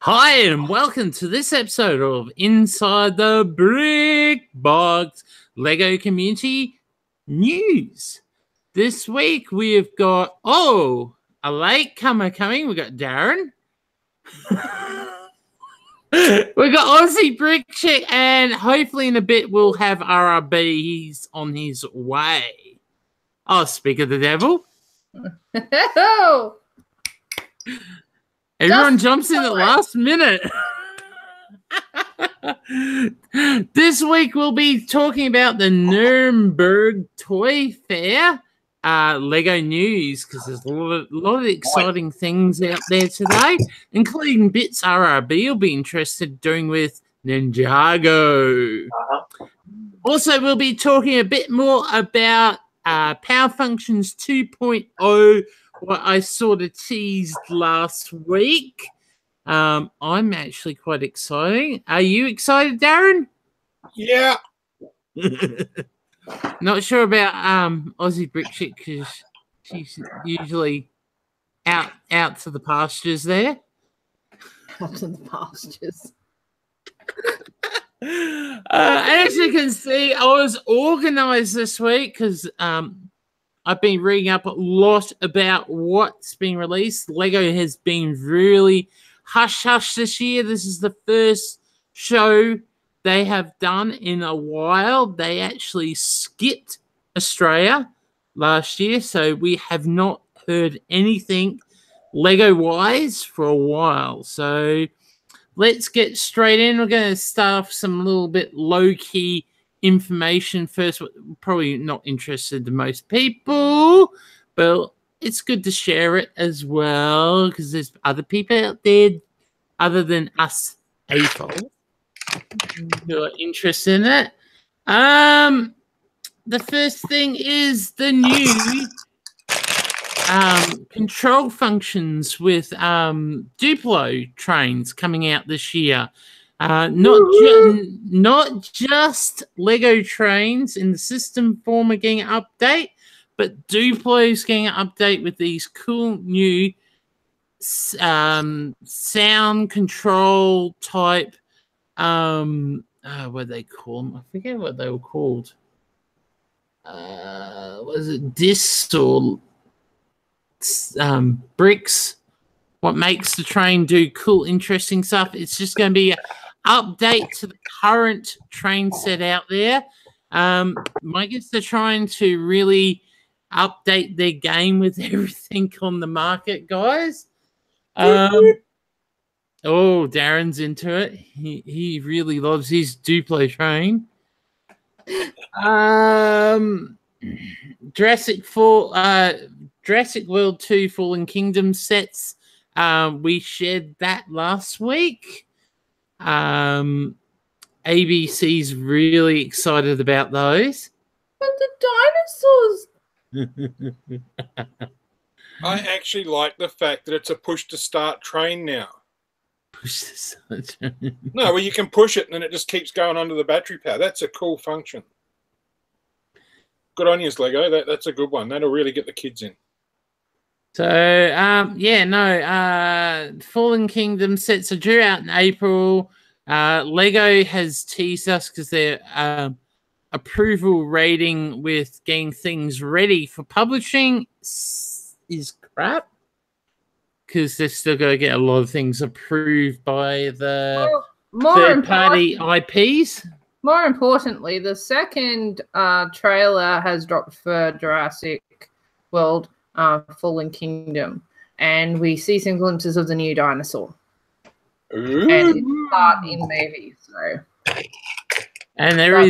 Hi, and welcome to this episode of Inside the Brick Box Lego Community News. This week we've got, a latecomer coming. We've got Darren. We've got Aussie Brick Chick, and hopefully in a bit we'll have RRB. He's on his way. Oh, speak of the devil. Everyone jumps in at the last minute. This week we'll be talking about the Nuremberg Toy Fair, Lego news, because there's a lot of exciting things out there today, including bits RRB will be interested in doing with Ninjago. Also, we'll be talking a bit more about Power Functions 2.0, what I sort of teased last week. I'm actually quite excited. Are you excited, Darren? Yeah. Not sure about Aussie Brick Chick because she's usually out to the pastures there. Out to the pastures. As you can see, I was organised this week because I've been reading up a lot about what's been released. Lego has been really hush-hush this year. This is the first show they have done in a while. They actually skipped Australia last year, so we have not heard anything Lego-wise for a while. So let's get straight in. We're going to start with some little bit low-key information first. Probably not interested to most people, but it's good to share it as well because there's other people out there other than us AFOL who are interested in it. The first thing is the new control functions with Duplo trains coming out this year. Not just Lego trains in the system form are getting an update, but Duplo's getting an update with these cool new sound control type. What they call them? I forget what they were called. Was it discs or bricks? What makes the train do cool, interesting stuff? It's just going to be an update to the current train set out there. My guess they're trying to really update their game with everything on the market, guys. Darren's into it. He really loves his Duplo train. Jurassic World 2 Fallen Kingdom sets. We shared that last week. ABC's really excited about those. But the dinosaurs. I actually like the fact that it's a push-to-start train now. Push-to-start. No, well, you can push it and then it just keeps going under the battery power. That's a cool function. Good on you, Lego. That's a good one. That'll really get the kids in. So, Fallen Kingdom sets are due out in April. Lego has teased us because their approval rating with getting things ready for publishing is crap. Because they're still going to get a lot of things approved by the third-party IPs. More importantly, the second trailer has dropped for Jurassic World Fallen Kingdom, and we see some glimpses of the new dinosaur. Ooh. And it's part in movies, so. And there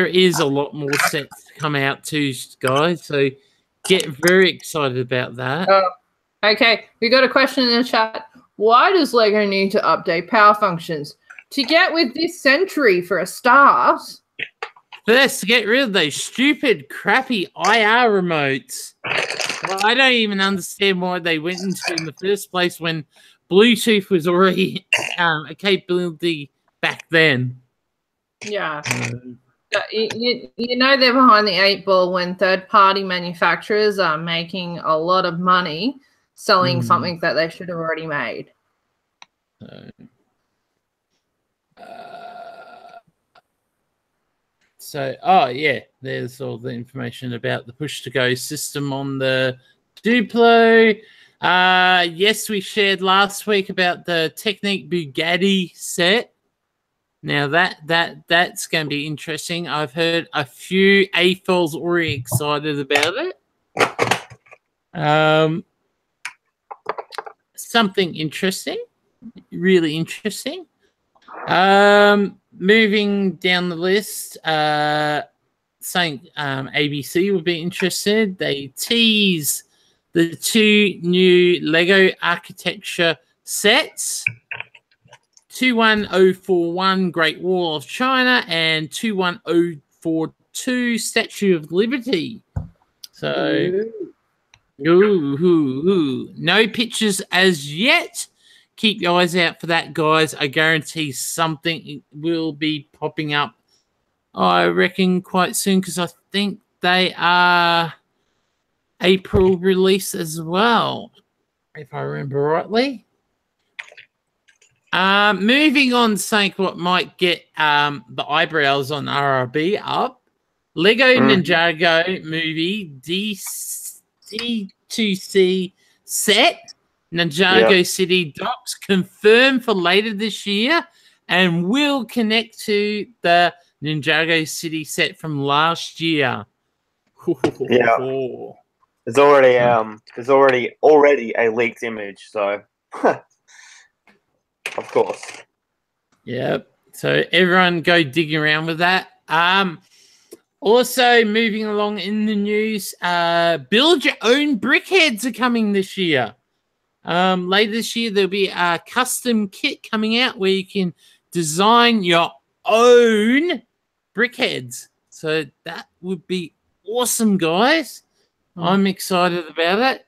is a lot more sets to come out too, guys. So get very excited about that. Okay, we got a question in the chat. Why does Lego need to update power functions? To get with this century, for a start. First, to get rid of those stupid, crappy IR remotes. Well, I don't even understand why they went into in the first place when Bluetooth was already a capability back then. Yeah. You know they're behind the 8 ball when third-party manufacturers are making a lot of money selling something that they should have already made. Oh yeah, there's all the information about the push-to-go system on the Duplo. Yes, we shared last week about the Technique Bugatti set. Now that's going to be interesting. I've heard a few AFOLs already excited about it. Something interesting, really interesting. Moving down the list, saying ABC would be interested. They tease the 2 new Lego architecture sets. 21041 Great Wall of China and 21042 Statue of Liberty. So, no pictures as yet. Keep your eyes out for that, guys. I guarantee something will be popping up, I reckon, quite soon, because I think they are April release as well, if I remember rightly. Moving on, saying what might get the eyebrows on RRB up. Lego Ninjago movie D2C set. Ninjago City docks confirmed for later this year and will connect to the Ninjago City set from last year. Yeah. There's already a leaked image, so of course. Yep. So everyone go digging around with that. Also moving along in the news, build your own brickheads are coming this year. Later this year, there'll be a custom kit coming out where you can design your own brickheads. So that would be awesome, guys. I'm excited about it.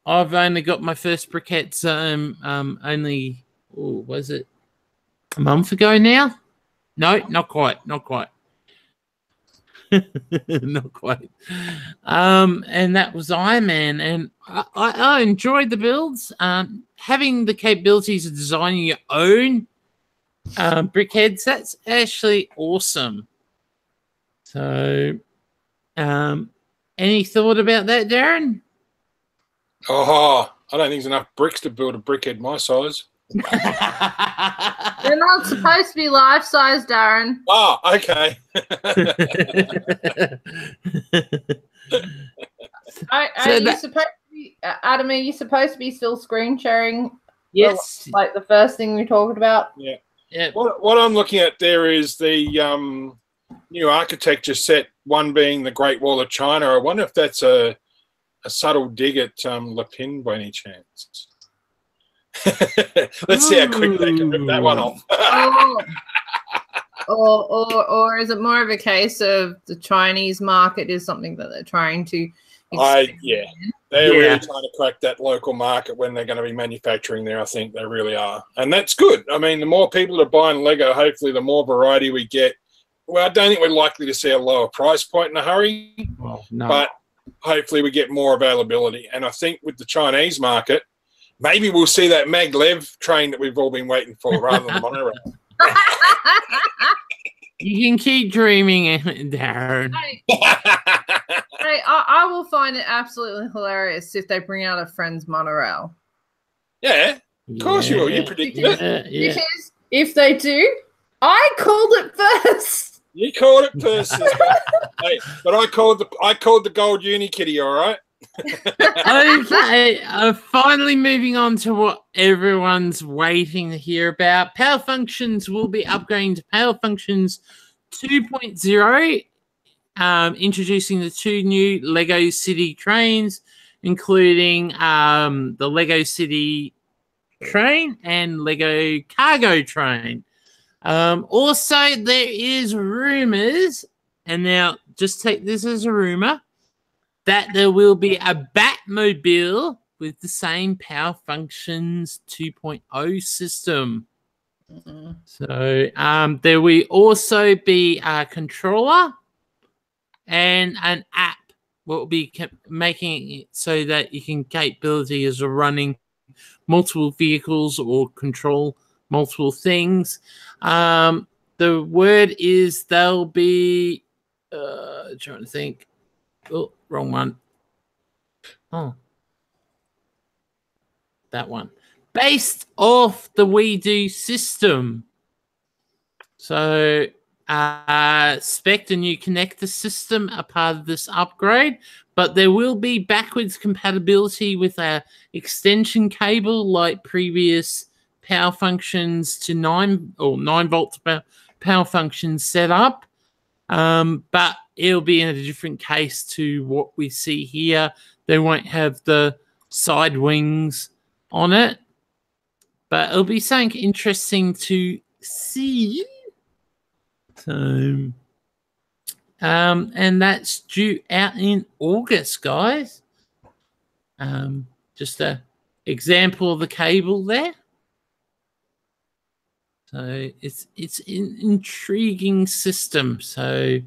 I've only got my first briquettes only, was it a month ago now? No, not quite. Not quite. And that was Iron Man. And I enjoyed the builds. Having the capabilities of designing your own brickheads, that's actually awesome. So, any thought about that, Darren? Oh, I don't think there's enough bricks to build a brickhead my size. They're not supposed to be life-size, Darren. Oh, okay. Adam, are you supposed to be still screen sharing? Yes. Like the first thing we talked about? Yeah. Yeah. What I'm looking at there is the new architecture set, one being the Great Wall of China. I wonder if that's a subtle dig at Le Pen by any chance. Let's see how quick they can rip that one off. or is it more of a case of the Chinese market is something that they're trying to they're really trying to crack that local market when they're going to be manufacturing there. I think they really are, and that's good. I mean, the more people that are buying Lego, hopefully the more variety we get. Well, I don't think we're likely to see a lower price point in a hurry, but hopefully we get more availability. And I think with the Chinese market, maybe we'll see that maglev train that we've all been waiting for rather than the monorail. You can keep dreaming, Darren. I will find it absolutely hilarious if they bring out a Friends monorail. Yeah, of course you will. You predicted it. Because if they do, I called it first. You called it first. Hey, but I called the gold uni kitty, all right? Okay, finally moving on to what everyone's waiting to hear about. Power Functions will be upgrading to Power Functions 2.0, introducing the 2 new Lego City trains, including the Lego City train and Lego Cargo train. Also, there is rumors, and now just take this as a rumor, that there will be a Batmobile with the same Power Functions 2.0 system. So there will also be a controller and an app. What will be making it so that you can capability is running multiple vehicles or control multiple things. The word is they'll be trying to think. Oh, wrong one. Oh, that one. Based off the WeDo system. So Spect and new connector system are part of this upgrade, but there will be backwards compatibility with our extension cable like previous power functions to 9 volt power functions set up. But it'll be in a different case to what we see here. They won't have the side wings on it, but it'll be something interesting to see. So, and that's due out in August, guys. Just an example of the cable there. So it's an intriguing system. So,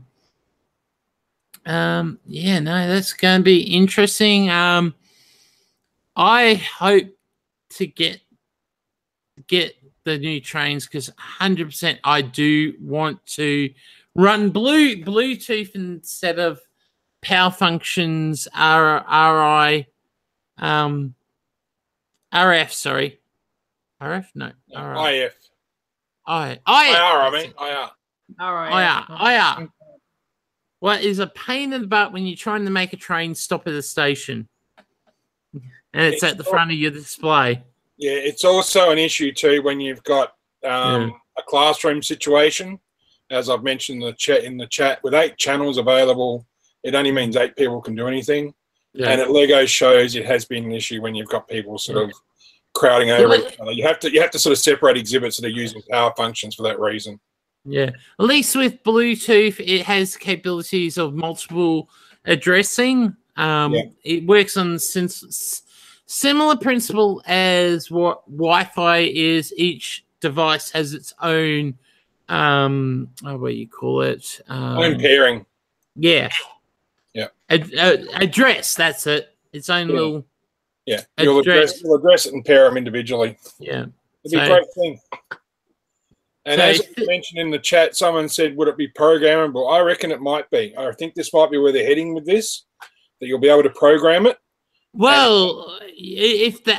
yeah, no, that's going to be interesting. I hope to get the new trains because 100% I do want to run Bluetooth instead of power functions RF, sorry. RF? No. IF. IR, IR. Well, it's a pain in the butt when you're trying to make a train stop at a station. And it's at the front of your display. Yeah, it's also an issue too when you've got a classroom situation. As I've mentioned in the chat, with 8 channels available, it only means 8 people can do anything. Yeah. And at LEGO shows, it has been an issue when you've got people sort of crowding over each other. You have to sort of separate exhibits that are using power functions for that reason. Yeah, at least with Bluetooth, it has capabilities of multiple addressing. It works on similar principle as what Wi-Fi is. Each device has its own, what do you call it? Own pairing. Yeah. Yeah. Address. That's it. Its own little. Yeah. You'll address it and pair them individually. Yeah. It'd be a great thing. And as you mentioned in the chat, someone said, would it be programmable? I reckon it might be. I think this might be where they're heading with this, that you'll be able to program it. Well, if the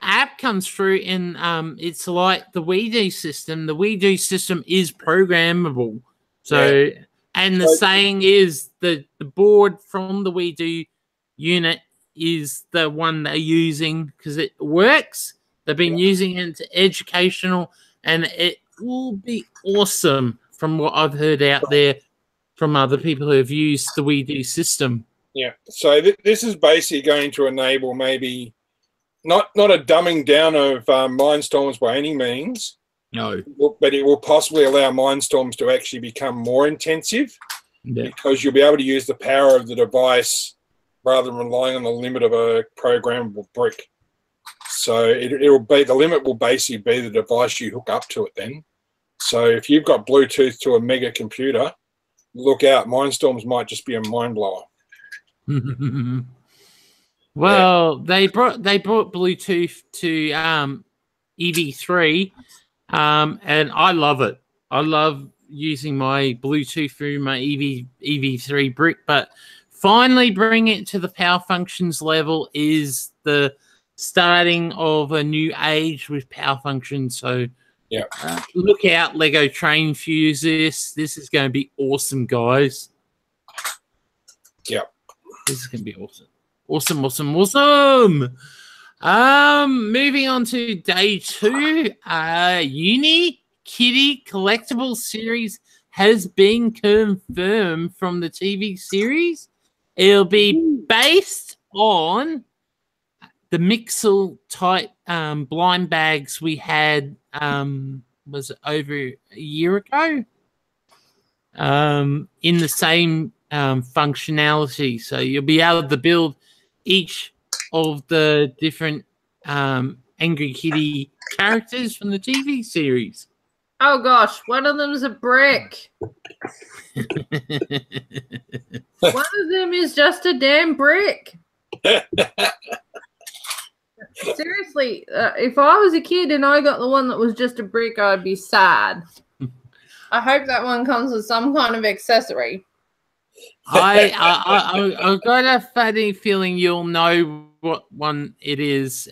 app comes through and it's like the WeDo system is programmable. So, and the saying is the board from the WeDo unit is the one they're using because it works. They've been using it to educational, and it will be awesome from what I've heard out there from other people who have used the WeDo system. Yeah, so this is basically going to enable maybe not a dumbing down of Mindstorms by any means. No. But it will possibly allow Mindstorms to actually become more intensive because you'll be able to use the power of the device rather than relying on the limit of a programmable brick. So the limit will basically be the device you hook up to it then. So if you've got Bluetooth to a mega computer, look out, Mindstorms might just be a mind blower. Well, they brought Bluetooth to EV3, and I love it. I love using my Bluetooth through my EV3 brick, but finally bring it to the power functions level is the starting of a new age with power functions. So look out, Lego Train Fuse. This is going to be awesome, guys. Yeah. This is going to be awesome. Awesome. Moving on to day 2. Uni Kitty Collectible Series has been confirmed from the TV series. It'll be based on the Mixel type blind bags we had, was it over a year ago? In the same functionality. So you'll be able to build each of the different Angry Kitty characters from the TV series. Oh gosh, one of them's a brick. One of them is just a damn brick. Seriously, seriously, if I was a kid and I got the one that was just a brick, I'd be sad. I hope that one comes with some kind of accessory. I've got a funny feeling you'll know what one it is.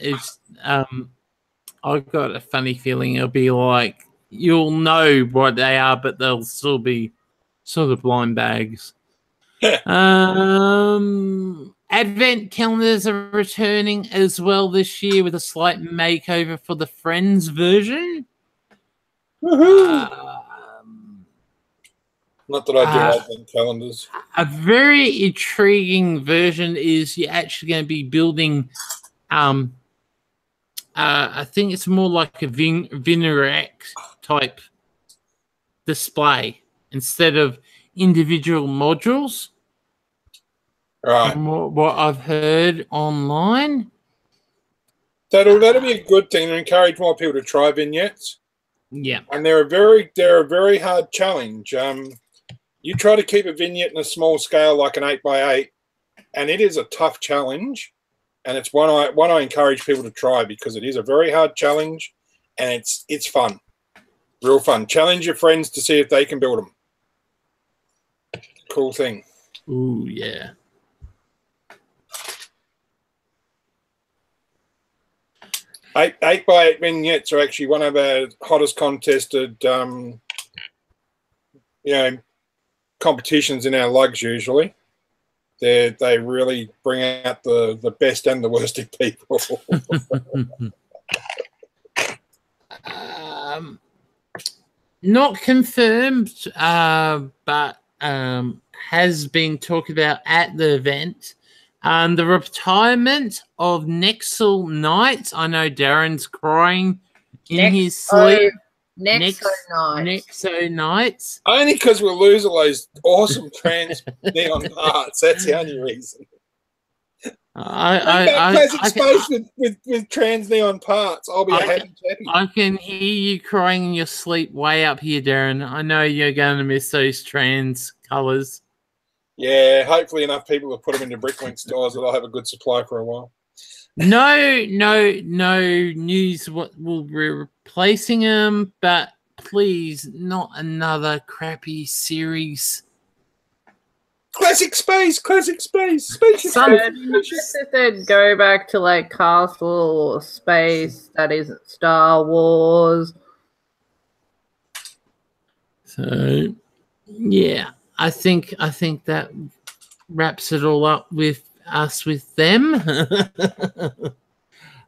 I've got a funny feeling it'll be like you'll know what they are, but they'll still be sort of blind bags. Advent calendars are returning as well this year with a slight makeover for the Friends version. Not that I do advent calendars. A very intriguing version is you're actually going to be building. I think it's more like a vignette type display instead of individual modules. Right. From what I've heard online. That'll be a good thing to encourage more people to try vignettes. Yeah. And they're a very hard challenge. You try to keep a vignette in a small scale like an 8x8, and it is a tough challenge. And it's one I encourage people to try because it is a very hard challenge, and it's fun, real fun. Challenge your friends to see if they can build them. Cool thing. Ooh, yeah. Eight by 8 vignettes are actually one of our hottest contested, competitions in our lugs usually. They really bring out the best and the worst in people. Not confirmed, but has been talked about at the event. The retirement of Nexel Knights. I know Darren's crying in his sleep. Nexo Knights. Only because we'll lose all those awesome trans neon parts. That's the only reason. Classic space with trans neon parts. I'll be a happy chappy. I can hear you crying in your sleep way up here, Darren. I know you're going to miss those trans colours. Yeah, hopefully enough people will put them into Bricklink stores that I'll have a good supply for a while. No news what will be replacing them, but please, not another crappy series. Classic space. If they'd go back to like Castle or Space, that isn't Star Wars. So, yeah, I think that wraps it all up with us with them.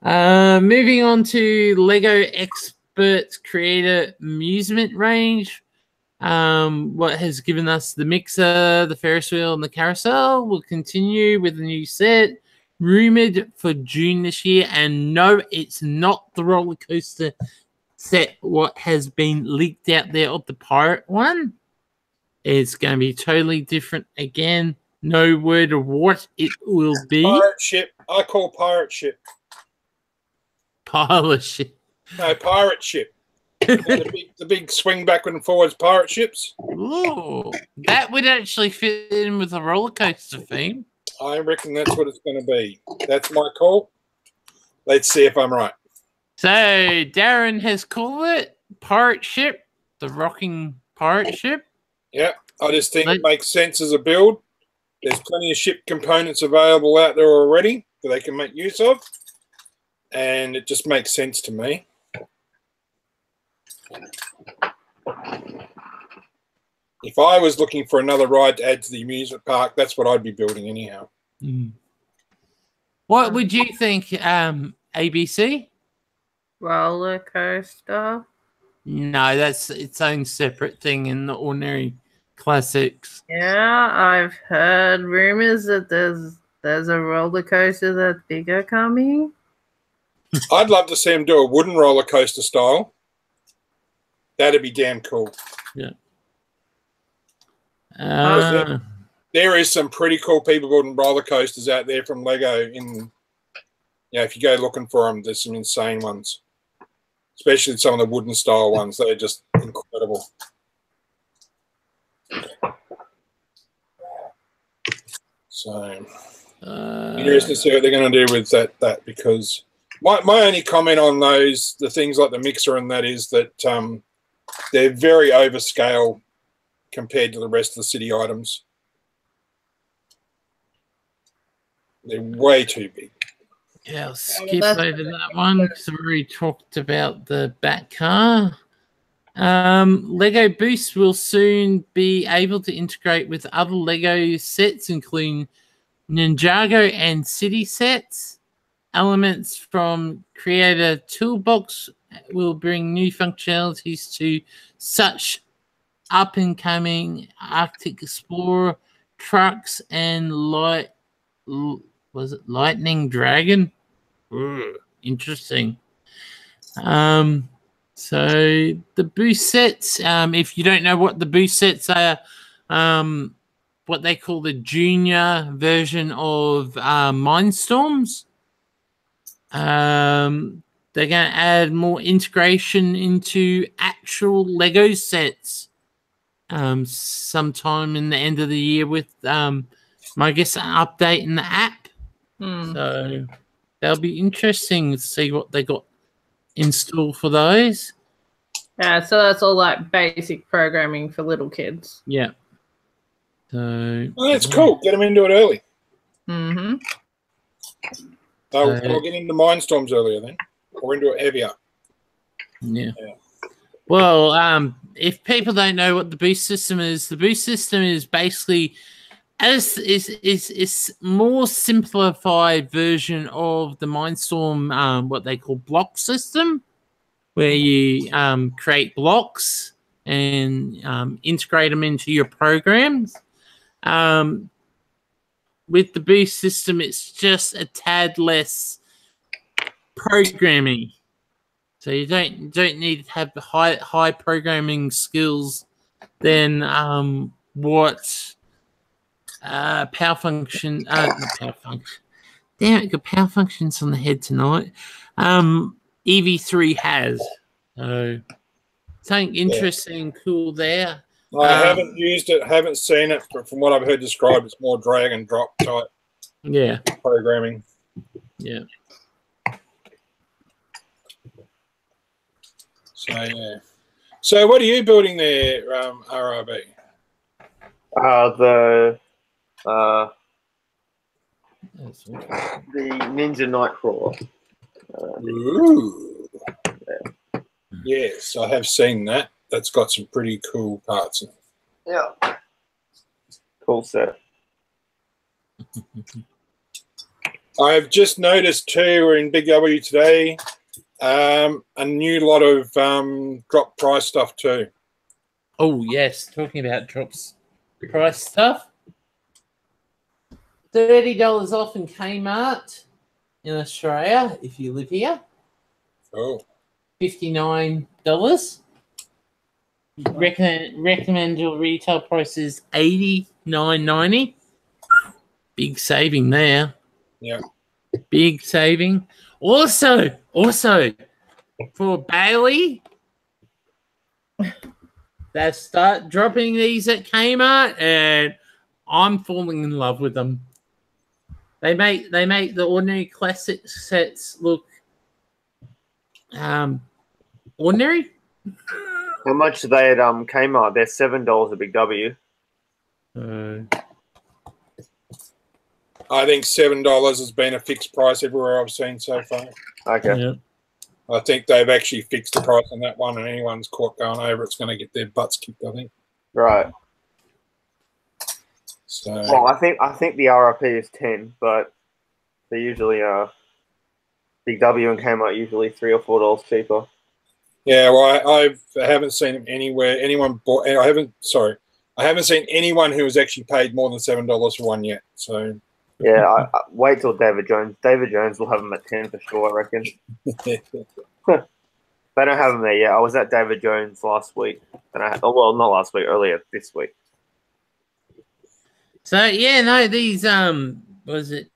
Moving on to Lego Experts Creator Amusement Range. What has given us the mixer, the Ferris wheel, and the carousel will continue with the new set, rumored for June this year. And no, it's not the roller coaster set. What has been leaked out there of the pirate one? It's going to be totally different again. No word of what it will be. Pirate ship. I call pirate ship. Pilot ship. No, pirate ship. the big swing backward and forwards pirate ships. Ooh, that would actually fit in with a roller coaster theme. I reckon that's what it's going to be. That's my call. Let's see if I'm right. So Darren has called it pirate ship, the rocking pirate ship. Yeah, I just think it makes sense as a build. There's plenty of ship components available out there already that they can make use of, and it just makes sense to me. If I was looking for another ride to add to the amusement park, that's what I'd be building anyhow. Mm. What would you think, ABC? Roller coaster? No, that's its own separate thing in the ordinary classics. Yeah, I've heard rumors that there's a roller coaster that's bigger coming. I'd love to see them do a wooden roller coaster style. That'd be damn cool. Yeah. There is some pretty cool people building roller coasters out there from Lego. If you go looking for them, there's some insane ones. Especially some of the wooden style ones. They're just incredible. So, interesting to see what they're going to do with that because My only comment on those, the things like the mixer and that, is that they're very overscale compared to the rest of the city items. They're way too big. Yeah, I'll skip over that one because I've already talked about the Bat car. Lego Boost will soon be able to integrate with other Lego sets, including Ninjago and City sets. Elements from Creator Toolbox will bring new functionalities to such up-and-coming Arctic Explorer trucks and Lightning Dragon? Ooh, interesting. So the boost sets, if you don't know what the boost sets are, what they call the junior version of Mindstorms. They're going to add more integration into actual Lego sets sometime in the end of the year with, I guess, an update in the app. So that'll be interesting to see what they got in store for those. Yeah, so that's all like basic programming for little kids. Yeah. So that's cool. Get them into it early. Mm-hmm. They'll get into Mindstorms earlier then, or into it heavier. Yeah. Well, if people don't know what the boost system is basically is more simplified version of the Mindstorm, what they call block system, where you create blocks and integrate them into your programs. With the boost system, it's just a tad less programming. So you don't need to have high programming skills than what power function. Not power function. Damn it, got power functions on the head tonight. EV3 has. So something interesting, cool there. I haven't used it, haven't seen it, but from what I've heard described, it's more drag and drop type programming. Yeah. So, yeah. So, what are you building there, RRB? The Ninja Nightcrawler. Ooh. Yeah. Yes, I have seen that. That's got some pretty cool parts in it. Yeah. Cool set. I've just noticed too, in Big W today, a new lot of drop price stuff too. Oh yes, talking about drops price stuff. $30 off in Kmart in Australia if you live here. Oh. $59. Recommend your retail price is $89.90. Big saving there. Yeah. Big saving. Also, for Bailey, they start dropping these at Kmart, and I'm falling in love with them. They make the ordinary classic sets look ordinary. How much are they at Kmart? They're $7 at Big W. I think $7 has been a fixed price everywhere I've seen so far. Okay. Yeah. I think they've actually fixed the price on that one, and anyone's caught going over, it's going to get their butts kicked, I think. Right. So. Well, I think the RRP is 10, but they usually Big W and Kmart usually $3 or $4 cheaper. Yeah, well, I haven't seen them anywhere. I haven't seen anyone who has actually paid more than $7 for one yet. So. Yeah, I wait till David Jones. David Jones will have them at 10 for sure, I reckon. They don't have them there yet. I was at David Jones last week, and not last week, earlier this week. So yeah, no, these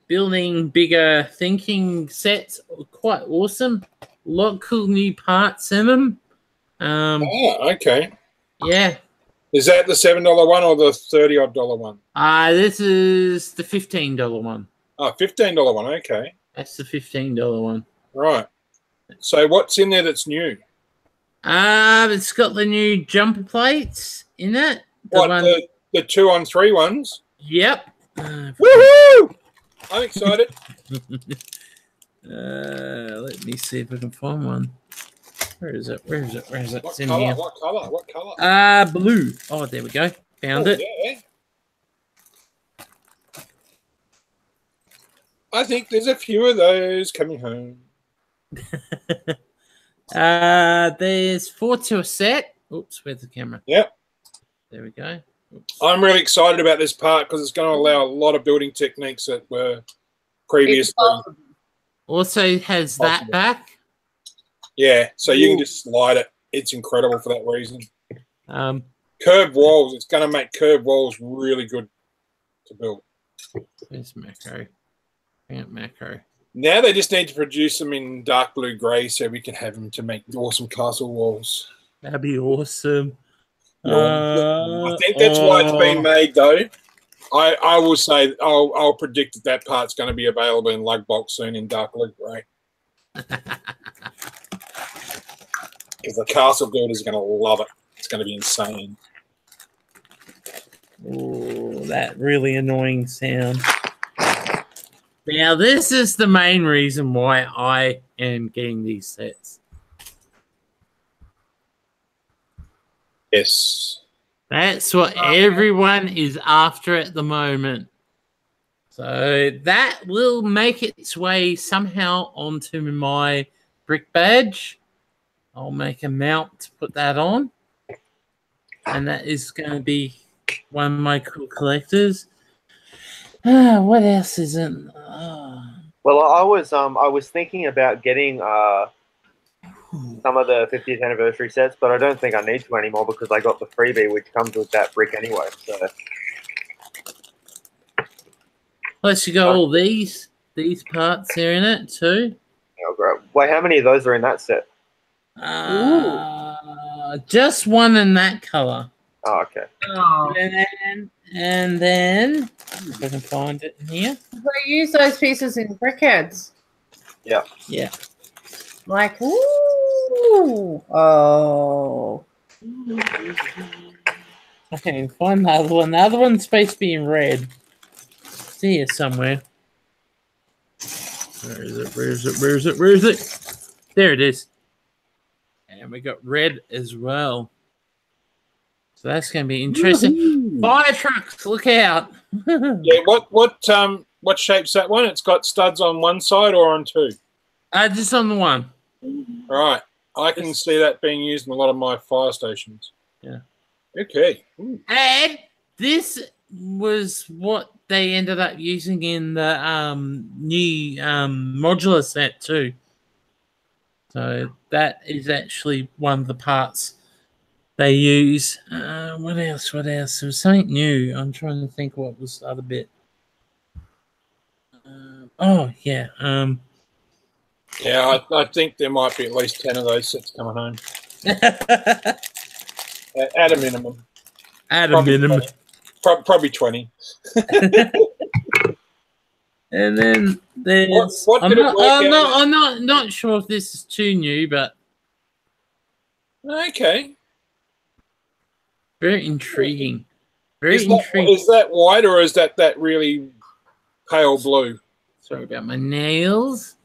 building bigger thinking sets are quite awesome. A lot of cool new parts in them. Okay. Yeah. Is that the $7 one or the $30-odd one? This is the $15 one. Oh, $15 one. Okay. That's the $15 one. Right. So what's in there that's new? It's got the new jumper plates in it. The 2-on-3 ones? Yep. Woohoo! I'm excited. Let me see if I can find one. Where is it? What It's in colour? here. What colour? Blue. Oh, there we go. Found it. Yeah. I think there's a few of those coming home. There's 4 to a set. Oops, where's the camera? Yep. There we go. Oops. I'm really excited about this part because it's going to allow a lot of building techniques that were previously. Also has that back. Yeah, so you can just slide it. It's incredible for that reason. Curved walls. It's going to make curved walls really good to build. Where's macro? Bring up macro. Now they just need to produce them in dark blue grey so we can have them to make awesome castle walls. That'd be awesome. I think that's why it's been made, though. I will say I'll predict that part's going to be available in lug box soon in dark blue grey. Because the castle builders are going to love it. It's going to be insane. Oh, that really annoying sound. Now, this is the main reason why I am getting these sets. Yes. That's what everyone is after at the moment. So that will make its way somehow onto my brick badge. I'll make a mount to put that on. And that is going to be one of my cool collectors. What else isn't? Well, I was thinking about getting some of the 50th anniversary sets, but I don't think I need to anymore because I got the freebie, which comes with that brick anyway. So. Plus, you got all these parts here in it too. Oh, great. Wait, how many of those are in that set? Just one in that color. Oh, okay. Oh. And then if I can find it in here. They use those pieces in brickheads. Yeah. Yeah. Like, ooh. Oh. I can find the other one. The other one's supposed to be in red. It's here somewhere. Where is it? There it is. And we got red as well. So that's going to be interesting. Fire trucks, look out! Yeah, what shape's that one? It's got studs on one side or on two? Just on the one. Right, I can see that being used in a lot of my fire stations. Yeah. Okay. And this was what they ended up using in the new modular set too. So that is actually one of the parts they use. What else? There was something new. I'm trying to think what was the other bit. Yeah. Yeah, I think there might be at least 10 of those sets coming home. At a minimum. Probably 20. And then there's... I'm not sure if this is too new, but... Okay. Very intriguing. Is that white or is that really pale blue? Sorry about my nails.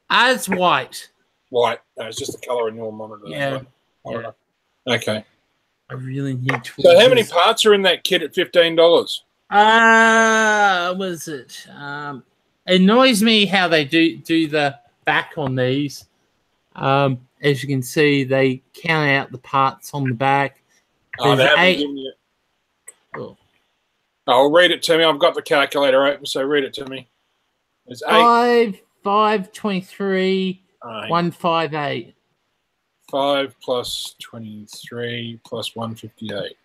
It's white. White. No, it's just the colour in your monitor. Yeah. Yeah. Okay. I really need to... So how many parts are in that kit at $15? Was it? It annoys me how they do the back on these. As you can see, they count out the parts on the back. They haven't given you... Oh, read it to me. I've got the calculator open, so read it to me. It's 523 158. 5 plus 23 plus 158.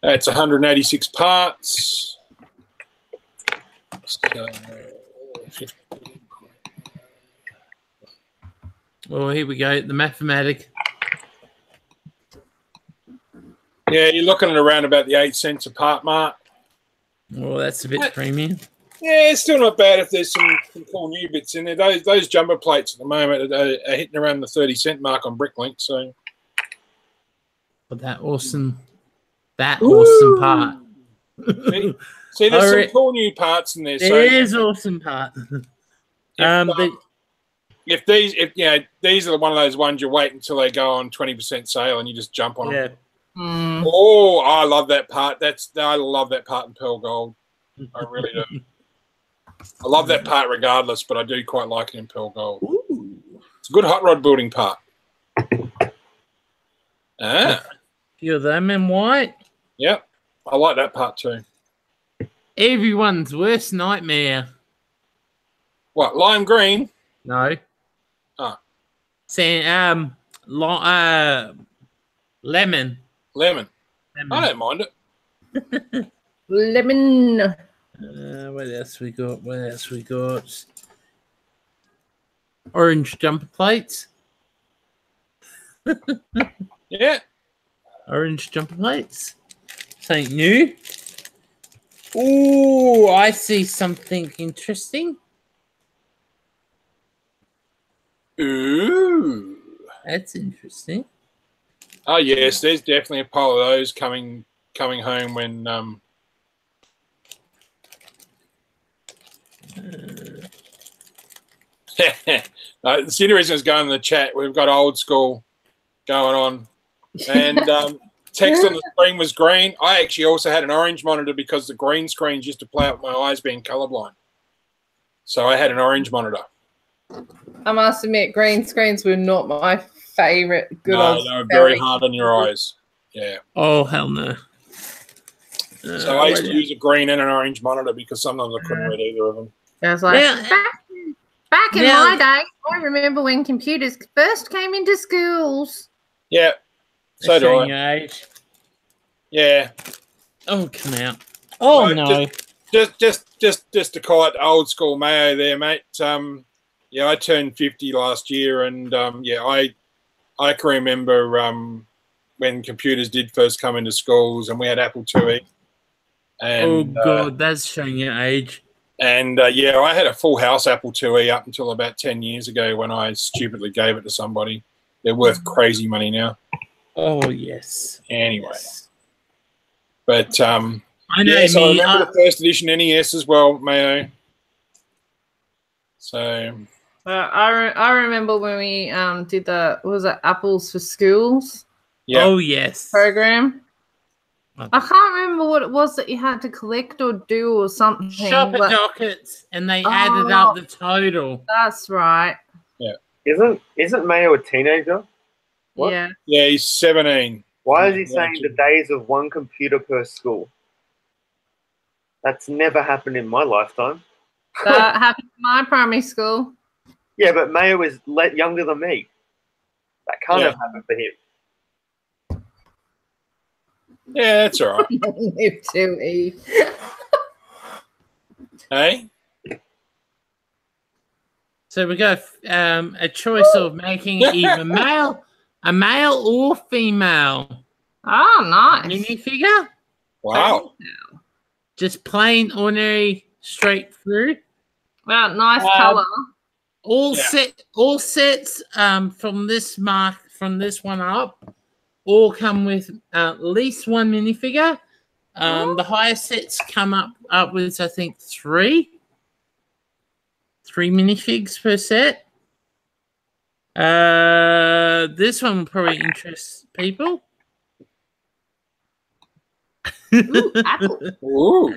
That's 186 parts. So, well, here we go. The mathematic. Yeah, you're looking at around about the 8 cents a part mark. Oh, that's a bit premium. Yeah, it's still not bad if there's some some cool new bits in there. Those jumper plates at the moment are hitting around the 30-cent mark on Bricklink. So, but that awesome part. See, there's some cool new parts in there. There's awesome part. If these are one of those ones you wait until they go on 20% sale and you just jump on them. Mm. Oh, I love that part. I love that part in Pearl Gold. I really do. I love that part regardless, but I do quite like it in Pearl Gold. Ooh. It's a good hot rod building part. A few of them in white. Yep. I like that part too. Everyone's worst nightmare. What, lime green? No. Oh. Saying lemon. Lemon. I don't mind it. Lemon. What else we got? Orange jumper plates. Yeah. Orange jumper plates. Something new. Ooh, I see something interesting. Ooh. That's interesting. Oh yes, there's definitely a pile of those coming home when the only reason it's going in the chat, we've got old school going on. And text on the screen was green. I actually also had an orange monitor because the green screens used to play out my eyes being colorblind. So I had an orange monitor. I must admit, green screens were not my favorite. They were very hard on your eyes. Yeah. Oh, hell no. So I used to use a green and an orange monitor because sometimes I couldn't read either of them. I was like, back in my day, I remember when computers first came into schools. Yeah. So do I. Age. Yeah. Oh, come out. Oh, no. Just to call it old school Mayo there, mate. Yeah, I turned 50 last year, and I can remember when computers did first come into schools, and we had Apple IIe. And, oh God, that's showing your age. And I had a full house Apple IIe up until about 10 years ago when I stupidly gave it to somebody. They're worth crazy money now. Oh yes. Anyway, yes. But I know. Yes, I remember the first edition NES as well, Mayo. So. I remember when we did Apples for Schools? Yeah. Oh yes. Program. I can't remember what it was that you had to collect or do or something. Shopper dockets, and they added up the total. That's right. Yeah. Isn't Mayo a teenager? What? Yeah. Yeah, he's 17. Why is he saying the days of one computer per school? That's never happened in my lifetime. That happened in my primary school. Yeah, but Mayo is younger than me. That can't have happened for him. Yeah, that's all right. Live to eat. Hey? So we got a choice of making it either a male or female. Oh, nice. Minifigure. Wow. Just plain, ordinary, straight through. Well, nice color. All sets from this one up all come with at least one minifigure. The highest sets come up with, I think, three minifigs per set. This one will probably interest people. Ooh, apple. Ooh.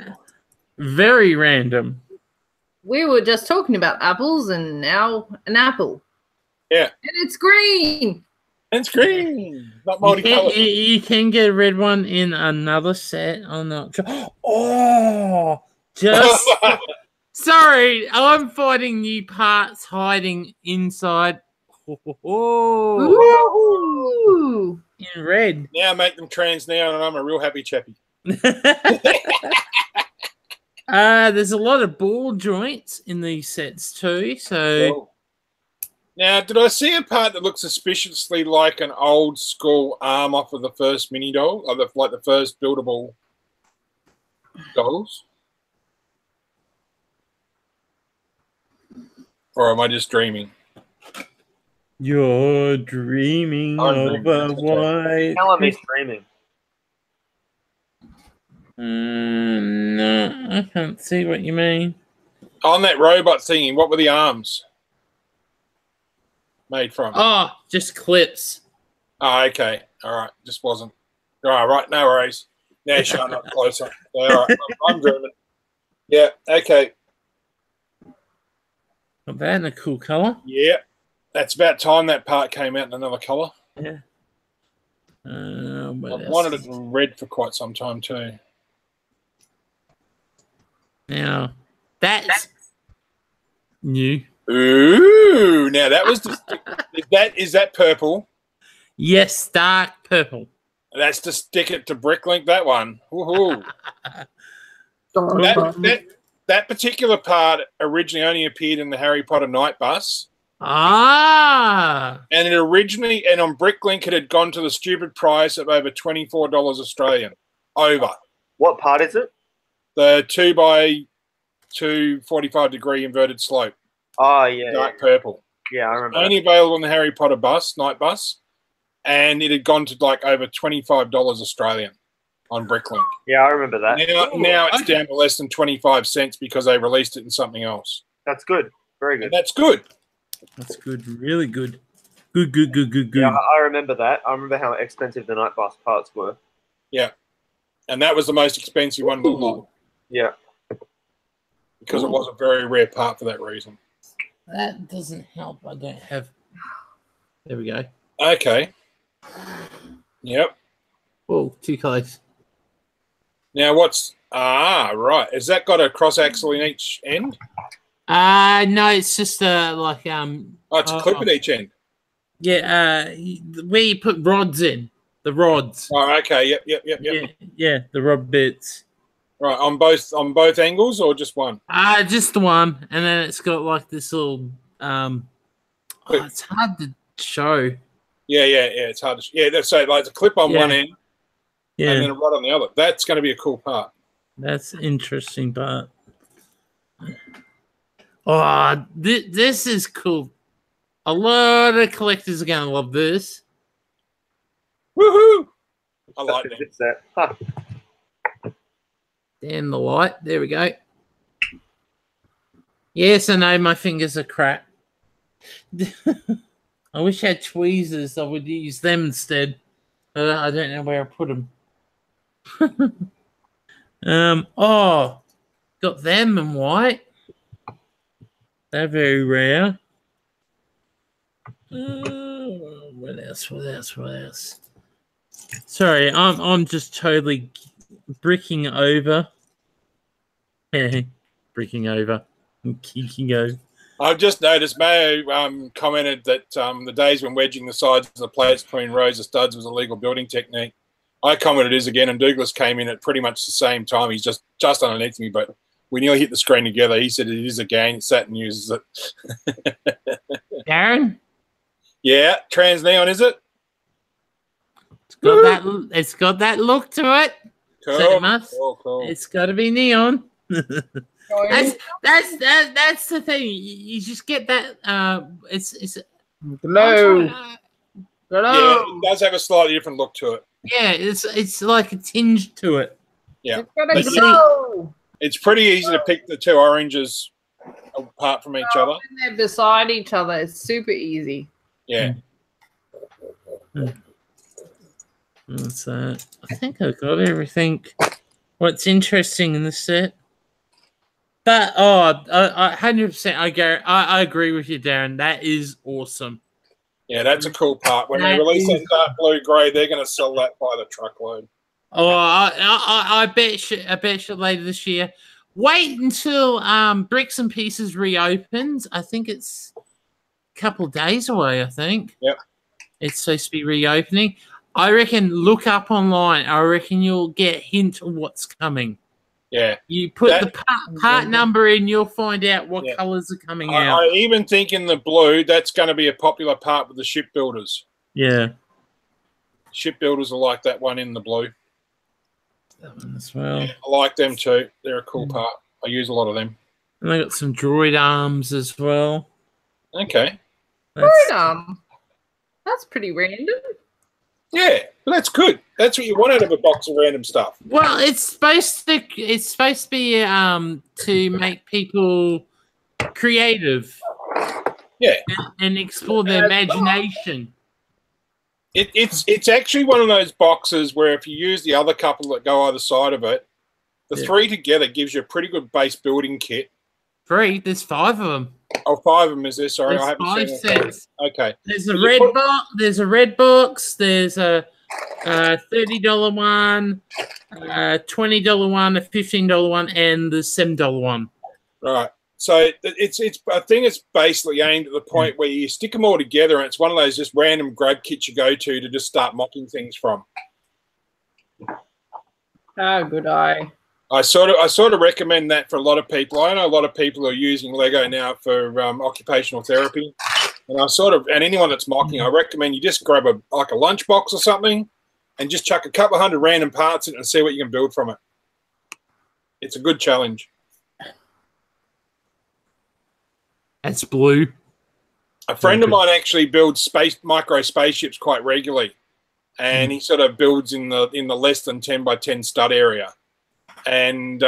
Very random. We were just talking about apples, and now an apple. Yeah. And it's green. It's green. Not multicolored. You can get a red one in another set. I'm not sure. Oh, just sorry. I'm finding new parts hiding inside. Ooh. In red. Now make them trans now, and I'm a real happy chappy. There's a lot of ball joints in these sets too. So. Cool. Now, did I see a part that looks suspiciously like an old school arm off of the first mini doll, or like the first buildable dolls? Or am I just dreaming? You're dreaming I'm of dreaming. a white. Telling me streaming. No, I can't see what you mean. On that robot thingy, what were the arms made from? Oh, just clips. Oh, okay. All right. Just wasn't. All right. No worries. Now shut up closer. All right. I'm dreaming. Yeah. Okay. Not bad, and a cool color. Yeah. That's about time that part came out in another color. Yeah. I've What else? wanted it in red for quite some time too. Now, that's new. Ooh. Now that was is that purple? Yes, dark purple. That's to stick it to Bricklink. That one. Woohoo. That particular part originally only appeared in the Harry Potter Night Bus. Ah. And it originally, and on Bricklink, it had gone to the stupid price of over $24 Australian. Over. What part is it? The 2x2 45-degree inverted slope. Oh, yeah. Dark purple. Yeah, I remember. Only available on the Harry Potter bus, night bus. And it had gone to like over $25 Australian on Bricklink. Yeah, I remember that. Now it's down to less than 25 cents because they released it in something else. That's good. Very good. And that's good. That's good. Really good. Good. Yeah, I remember that. I remember how expensive the night bus parts were. Yeah. And that was the most expensive one of the lot. Yeah. Because it was a very rare part for that reason. That doesn't help. I don't have. There we go. Okay. Yep. Oh, too close. Now what's... right. Has that got a cross axle in each end? No, it's just like Oh, it's a clip at each end. Yeah, where you put rods in. The rods. Oh, okay. Yep. Yeah, the rod bits. Right, on both angles or just one? Just the one, and then it's got like this little it's hard to show. Yeah, it's hard to that's so like the clip on one end and then a rod on the other. That's going to be a cool part. That's interesting part. Oh, this is cool. A lot of collectors are going to love this. Woohoo! I like that. Huh. Damn the light. There we go. Yes, I know my fingers are crap. I wish I had tweezers. I would use them instead. But I don't know where I put them. Got them in white. They're very rare. What else? Sorry, I'm just totally bricking over. Bricking over. I'm kicking over. I've just noticed Mayo commented that the days when wedging the sides of the plates between rows of studs was a legal building technique. I commented it is again, and Douglas came in at pretty much the same time. He's just underneath me, but we nearly hit the screen together. He said it is again. Sat and uses it. Darren? Yeah, trans neon, is it? It's got that look to it. Cool. So it must. Cool. It's got to be neon. That's the thing. You just get that. It's glow. Yeah, it does have a slightly different look to it. Yeah, it's like a tinge to it. Yeah, It's got a glow. It's pretty easy to pick the two oranges apart from each other. When they're beside each other, it's super easy. Yeah. What's that? I think I got everything. What's interesting in the set? But I 100% I agree with you, Darren. That is awesome. Yeah, that's a cool part. When they release that dark blue grey, they're going to sell that by the truckload. Oh, I bet you later this year. Wait until Bricks and Pieces reopens. I think it's a couple of days away. I think. Yep. It's supposed to be reopening. I reckon. Look up online. I reckon you'll get a hint of what's coming. Yeah. You put the part number in, you'll find out what colours are coming out. I even think in the blue, that's going to be a popular part with the shipbuilders. Yeah. Shipbuilders will like that one in the blue. That one as well. Yeah, I like them too. They're a cool part. I use a lot of them. And they got some droid arms as well. Okay. That's pretty random. Yeah, but that's good. That's what you want out of a box of random stuff. Well, it's supposed to be to make people creative. Yeah. And explore their imagination. It's actually one of those boxes where if you use the other couple that go either side of it, the three together gives you a pretty good base building kit. There's 5 of them. Oh, 5 of them, is there? Sorry, There's I haven't 5 seen sets. it. Okay. There's a red box. There's a red box. There's a $30 one, $20 one, a $15 one, and the $7 one. Right. So it's I think it's basically aimed at the point where you stick them all together, and it's one of those just random grab kits you go to just start mocking things from. Ah, good eye. I sort of recommend that for a lot of people. I know a lot of people are using Lego now for occupational therapy, and anyone that's mocking, I recommend you just grab a lunchbox or something, and just chuck a couple of hundred random parts in it and see what you can build from it. It's a good challenge. That's blue. A friend of mine actually builds micro spaceships quite regularly, and he sort of builds in the less than 10 by 10 stud area, and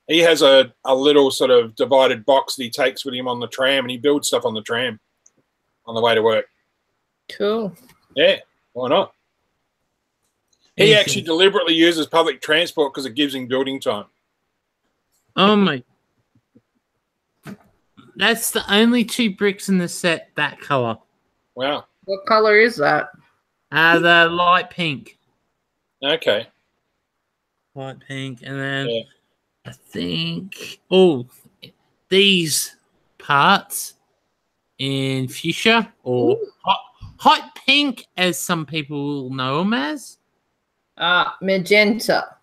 he has a little sort of divided box that he takes with him on the tram, and he builds stuff on the tram on the way to work. Cool. Yeah, why not? He actually deliberately uses public transport because it gives him building time. Oh my! That's the only 2 bricks in the set that color. Wow. What color is that? The light pink. Okay. Light pink, and then I think these parts in fuchsia or hot pink, as some people know them as. Magenta.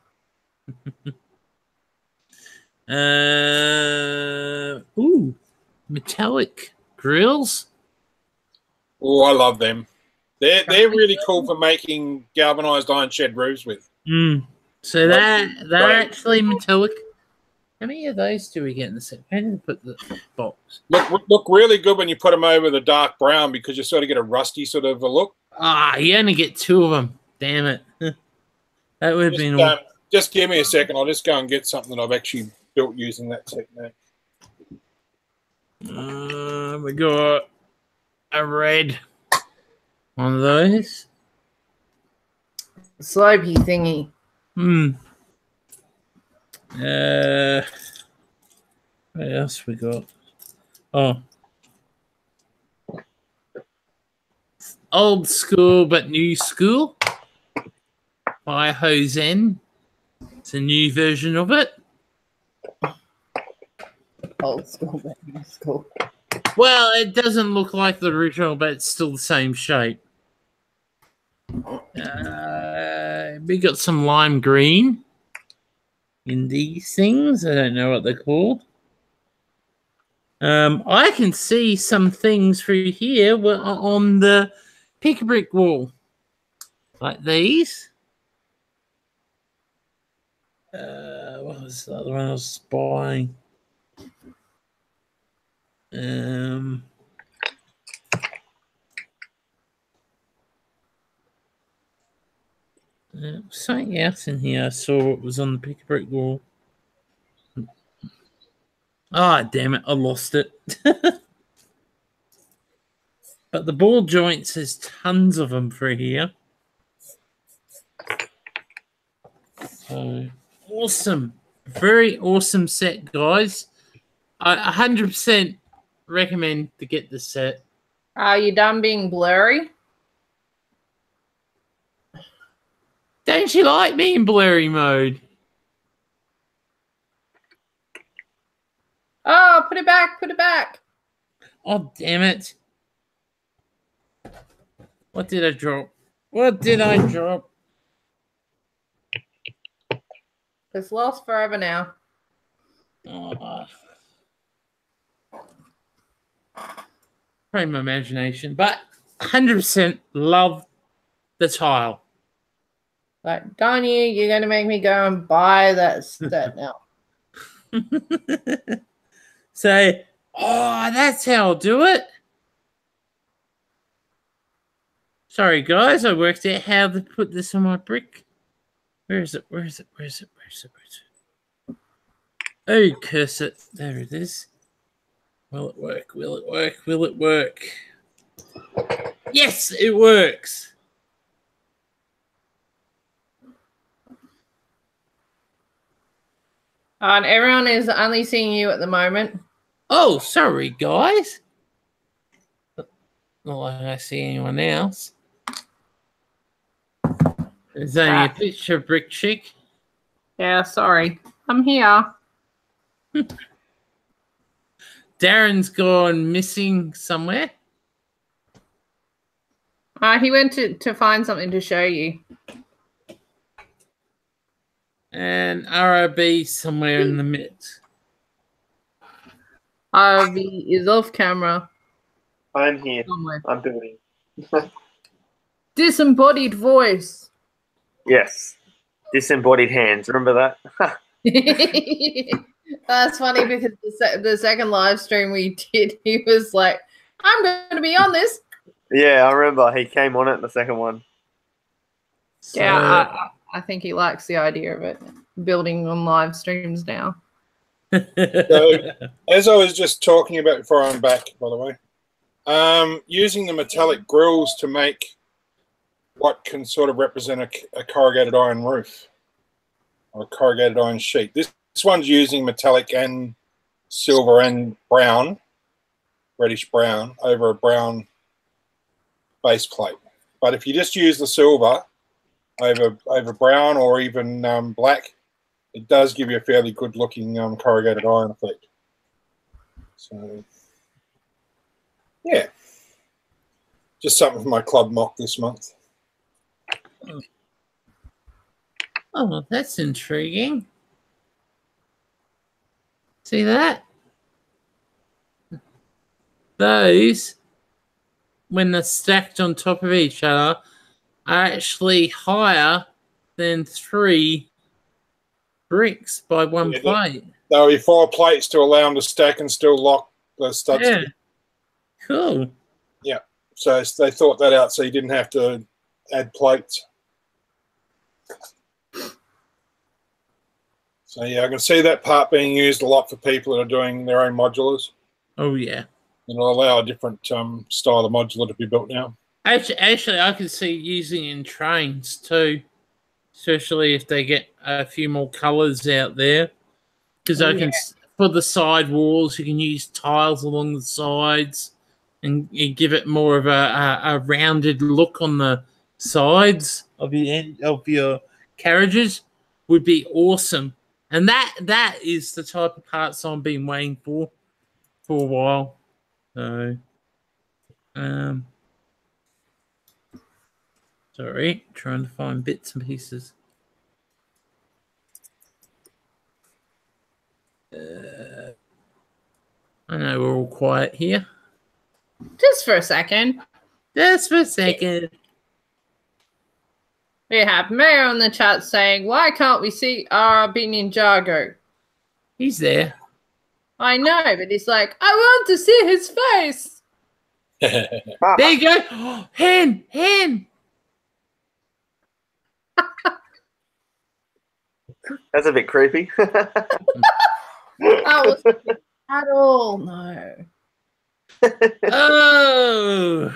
Metallic grills. Oh, I love them. They're really cool for making galvanized iron shed roofs with. So they're actually metallic. How many of those do we get in the set? How did we put the box? Look really good when you put them over the dark brown because you sort of get a rusty sort of a look. You only get 2 of them. Damn it. That would have been... Just give me a second. I'll just go and get something that I've actually built using that technique. We got a red one of those. Slopey thingy. What else we got? Oh. Old school but new school by Hosen. It's a new version of it. Old school but new school. Well, it doesn't look like the original, but it's still the same shape. We got some lime green in these things. I don't know what they're called. I can see some things through here on the pick a brick wall, like these. What was the other one I was buying? Something else in here I saw it was on the pick a brick wall. Ah, damn it, I lost it. But the ball joints, there's tons of them through here. So awesome. Very awesome set, guys. I 100% recommend to get this set. Are you done being blurry? Don't you like me in blurry mode? Oh, put it back, put it back. Oh, damn it. What did I drop? What did I drop? It's lost forever now. Oh. Probably my imagination, but 100% love the tile. Like, darn you, you're going to make me go and buy that set now. So, that's how I'll do it. Sorry, guys. I worked out how to put this on my brick. Where is it? Where is it? Where is it? Where is it? Where is it? Oh, curse it. There it is. Will it work? Will it work? Will it work? Yes, it works. And everyone is only seeing you at the moment. Oh, sorry, guys. Not like I see anyone else. There's only a picture of Brick Chick. Yeah, sorry. I'm here. Darren's gone missing somewhere. He went to find something to show you. And ROB somewhere in the midst. ROB is off camera. I'm here. Somewhere. I'm building. Disembodied voice. Yes. Disembodied hands. Remember that? That's funny because the second live stream we did, he was like, I'm going to be on this. Yeah, I remember. He came on it in the second one. So, Yeah, I think he likes the idea of it. Building on live streams now. So, as I was just talking about before I'm back, by the way, using the metallic grills to make what can sort of represent a corrugated iron roof or a corrugated iron sheet. This one's using metallic and silver and brown, reddish brown, over a brown base plate. But if you just use the silver over brown or even black, it does give you a fairly good looking corrugated iron effect. So, yeah. Just something for my club mock this month. oh, that's intriguing. See that? Those, when they're stacked on top of each other, are actually higher than 3 bricks by one plate. There'll be 4 plates to allow them to stack and still lock the studs. Yeah. Cool. Yeah. So they thought that out so you didn't have to add plates. So, yeah, I can see that part being used a lot for people that are doing their own modulars. Oh, yeah. It'll allow a different style of modular to be built now. Actually, I can see using it in trains too, especially if they get a few more colours out there. Because for the side walls, you can use tiles along the sides and you give it more of a rounded look on the sides of your carriages. Would be awesome. And that is the type of parts I've been waiting for a while. So, sorry, trying to find bits and pieces. I know we're all quiet here. Just for a second. Just for a second. We have Mayor on the chat saying, why can't we see RB Ninjago? He's there. I know, but he's like, I want to see his face. There you go. Oh, hen. That's a bit creepy. That was at all. No. Oh.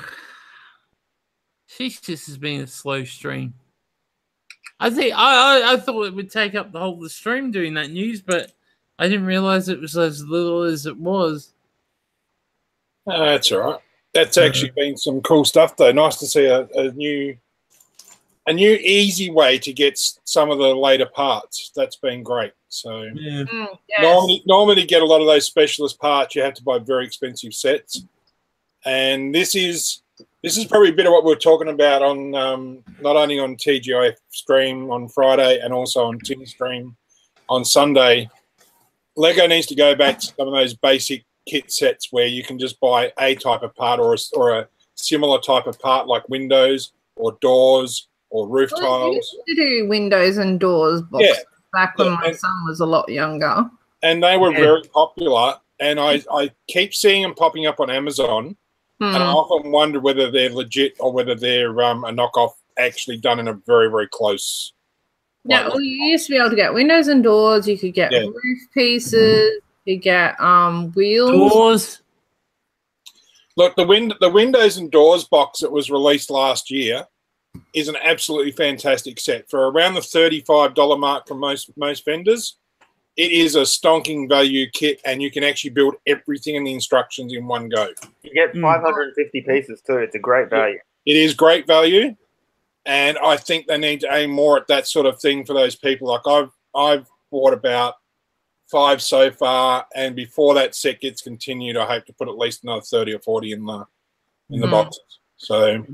Sheesh, this has been a slow stream. I think I thought it would take up the whole of the stream doing that news, but I didn't realize it was as little as it was. That's all right. That's actually been some cool stuff, though. Nice to see a new easy way to get some of the later parts. That's been great. So Yeah. Yes. normally to get a lot of those specialist parts, you have to buy very expensive sets, and this is probably a bit of what we were talking about on not only on TGIF stream on Friday and also on Tin stream on Sunday. Lego needs to go back to some of those basic kit sets where you can just buy a type of part or a similar type of part like windows or doors or roof Well, we tiles. used to do windows and doors boxes back when my son was a lot younger. And they were very popular. And I keep seeing them popping up on Amazon. And I often wonder whether they're legit or whether they're a knockoff actually done in a very, very close. Yeah, well, you used to be able to get windows and doors. You could get roof pieces. You could get wheels. Doors. Look, the windows and doors box that was released last year is an absolutely fantastic set for around the $35 mark from most vendors. It is a stonking value kit, and you can actually build everything in the instructions in one go. You get 550 pieces too. It's a great value. It is great value, and I think they need to aim more at that sort of thing for those people. Like I've bought about 5 so far, and before that set gets continued, I hope to put at least another 30 or 40 in the boxes. So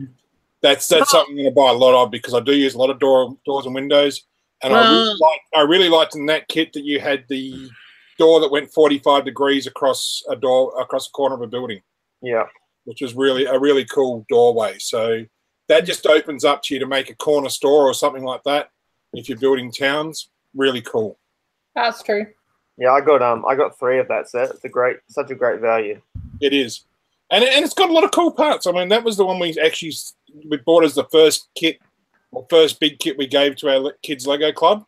that's something I'm going to buy a lot of because I do use a lot of doors and windows. And I really liked in that kit that you had the door that went 45 degrees across a corner of a building. Yeah, which was really a really cool doorway. So that just opens up to you to make a corner store or something like that if you're building towns. Really cool. That's true. Yeah, I got 3 of that set. It's such a great value. It is, and it's got a lot of cool parts. I mean, that was the one we bought as the first kit. Well, first big kit we gave to our kids' Lego club,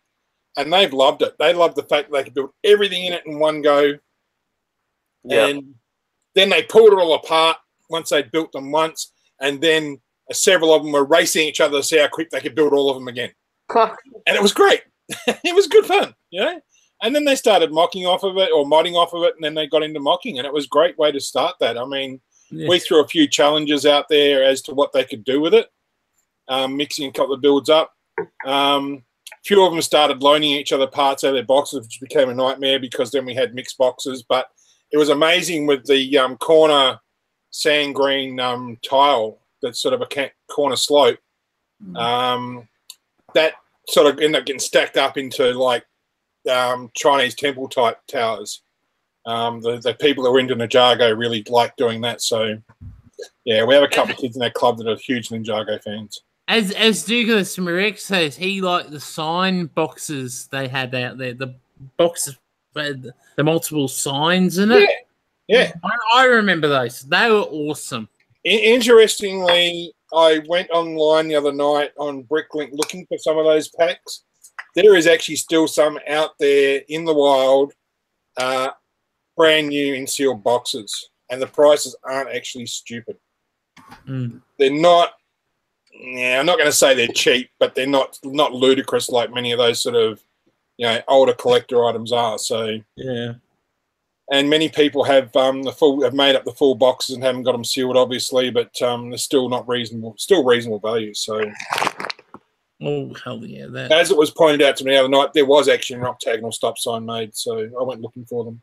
and they've loved it. They loved the fact that they could build everything in it in one go. Yep. And then they pulled it all apart once they'd built them once, and then several of them were racing each other to see how quick they could build all of them again. And it was great. It was good fun, you know? And then they started mocking off of it or modding off of it, and then they got into mocking, and it was a great way to start that. I mean, we threw a few challenges out there as to what they could do with it. Mixing a couple of builds up. A few of them started loaning each other parts out of their boxes, which became a nightmare because then we had mixed boxes. But it was amazing with the corner sand green tile that's sort of a corner slope. That sort of ended up getting stacked up into like Chinese temple type towers. The people who are into Ninjago really like doing that. So, yeah, we have a couple of kids in our club that are huge Ninjago fans. As Douglas Marek says, he liked the sign boxes they had out there. The boxes with the multiple signs in it. Yeah. I remember those. They were awesome. Interestingly, I went online the other night on Bricklink looking for some of those packs. There is actually still some out there in the wild, brand new in sealed boxes, and the prices aren't actually stupid. They're not. Yeah, I'm not going to say they're cheap, but they're not ludicrous like many of those sort of, you know, older collector items are. So yeah, and many people have made up the full boxes and haven't got them sealed, obviously, but they're still not reasonable, reasonable value. So oh hell yeah! As it was pointed out to me the other night, there was actually an octagonal stop sign made, so I went looking for them.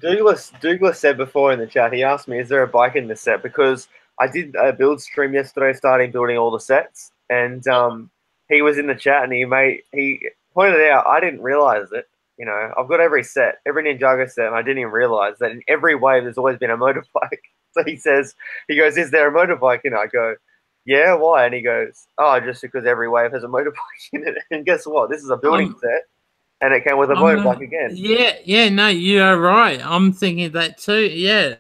Douglas said before in the chat, he asked me, is there a bike in this set? Because I did a build stream yesterday starting building all the sets, and he was in the chat and he pointed out, I didn't realize it. You know, I've got every Ninjago set, and I didn't even realize that in every wave there's always been a motorbike. So he goes, is there a motorbike? And I go, yeah, why? And he goes, oh, just because every wave has a motorbike in it. And guess what? This is a building set. And it came with a motorbike again. Yeah, no, you are right. I'm thinking that too. Yeah.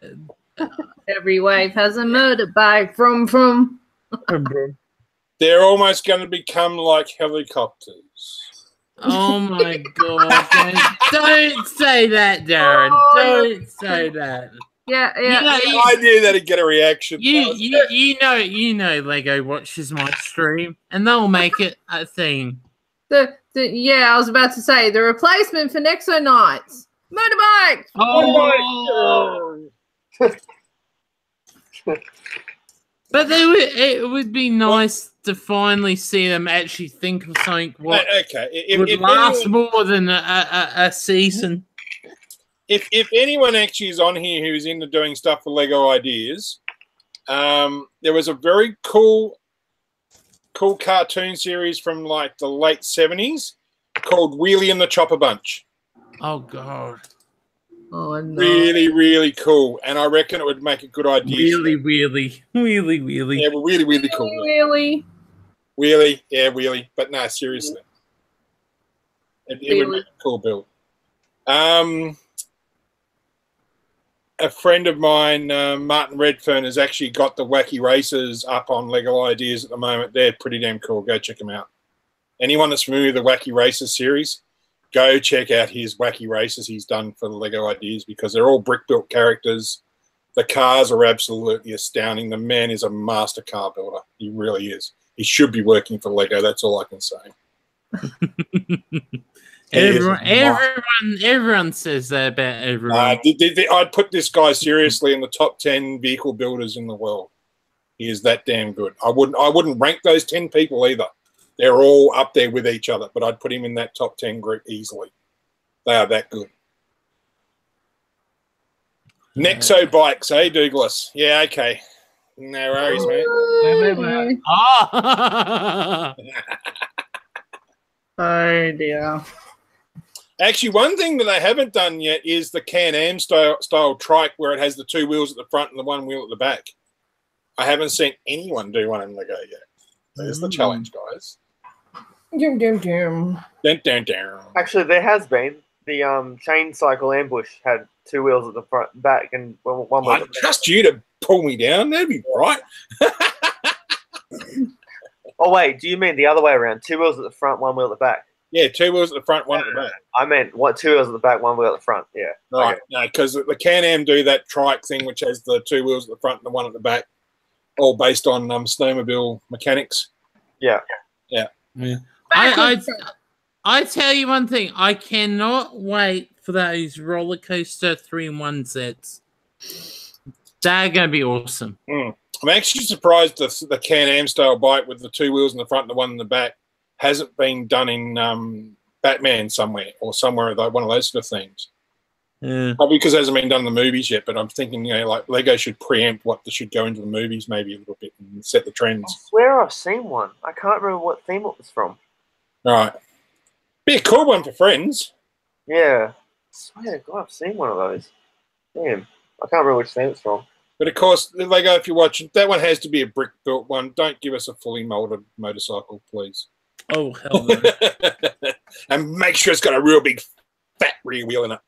Every wave has a motorbike. From. They're almost going to become like helicopters. Oh my god! Don't say that, Darren. Don't say that. Yeah. I knew that'd get a reaction. You know, Lego watches my stream, and they'll make it a thing. Yeah, I was about to say the replacement for Nexo Knights, motorbike. Oh. But it would be nice to finally see them actually think of something would last more than a season. If anyone actually is on here who's into doing stuff for Lego ideas, there was a very cool cartoon series from like the late 70s called Wheelie and the Chopper Bunch. Oh god. Oh no. Really, really cool. And I reckon it would make a good idea. Really. Yeah, well, really cool. Wheelie, yeah, wheelie. But no, seriously. It would make a cool build. a friend of mine, Martin Redfern, has actually got the Wacky Races up on Lego Ideas at the moment. They're pretty damn cool. Go check them out. Anyone that's familiar with the Wacky Races series, go check out his Wacky Races he's done for the Lego Ideas, because they're all brick-built characters. The cars are absolutely astounding. The man is a master car builder. He really is. He should be working for Lego. That's all I can say. Everyone says that about everyone. I'd put this guy seriously in the top 10 vehicle builders in the world. He is that damn good. I wouldn't rank those 10 people either. They're all up there with each other, but I'd put him in that top 10 group easily. They are that good. Nexo bikes, eh, Douglas? Yeah, okay. No worries, mate. Oh. Oh dear. Actually, one thing that they haven't done yet is the Can-Am style trike, where it has the 2 wheels at the front and the 1 wheel at the back. I haven't seen anyone do one in Lego yet. There's the challenge, guys. Dum, dum, dum. Dun, dun, dun. Actually, there has been. The chain cycle ambush had 2 wheels at the front, back, and one wheel. I trust you to pull me down. That'd be right. Oh wait, do you mean the other way around? 2 wheels at the front, 1 wheel at the back. Yeah, 2 wheels at the front, 1 at the back. I meant 2 wheels at the back, 1 wheel at the front. Yeah. Right. Okay. No, because the Can-Am do that trike thing, which has the 2 wheels at the front and the 1 at the back, all based on snowmobile mechanics. Yeah. I tell you one thing. I cannot wait for those roller coaster 3-in-1 sets. They're going to be awesome. I'm actually surprised the Can-Am style bike with the 2 wheels in the front and the 1 in the back hasn't been done in Batman somewhere, or somewhere like one of those sort of things. Yeah. Probably because it hasn't been done in the movies yet, but I'm thinking, like Lego should preempt what should go into the movies maybe a little bit and set the I trends. swear I've seen one. I can't remember what theme it was from. All right. Be a cool one for friends. Yeah. I swear to God, I've seen one of those. Damn. I can't remember which theme it's from. But of course, Lego, if you're watching, that one has to be a brick-built one. Don't give us a fully molded motorcycle, please. Oh, hell no. And make sure it's got a real big fat rear wheel in it.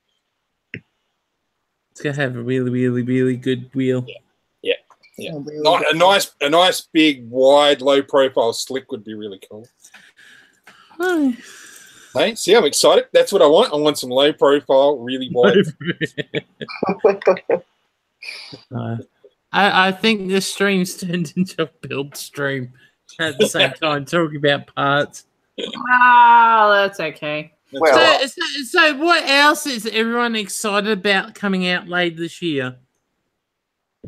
It's going to have a really, really, really good wheel. Yeah. A nice, big, wide, low-profile slick would be really cool. Hey, see, I'm excited. That's what I want. I want some low-profile, really wide. I think this stream's turned into a build stream at the same time, talking about parts. Ah, that's okay. Well, So what else is everyone excited about coming out later this year?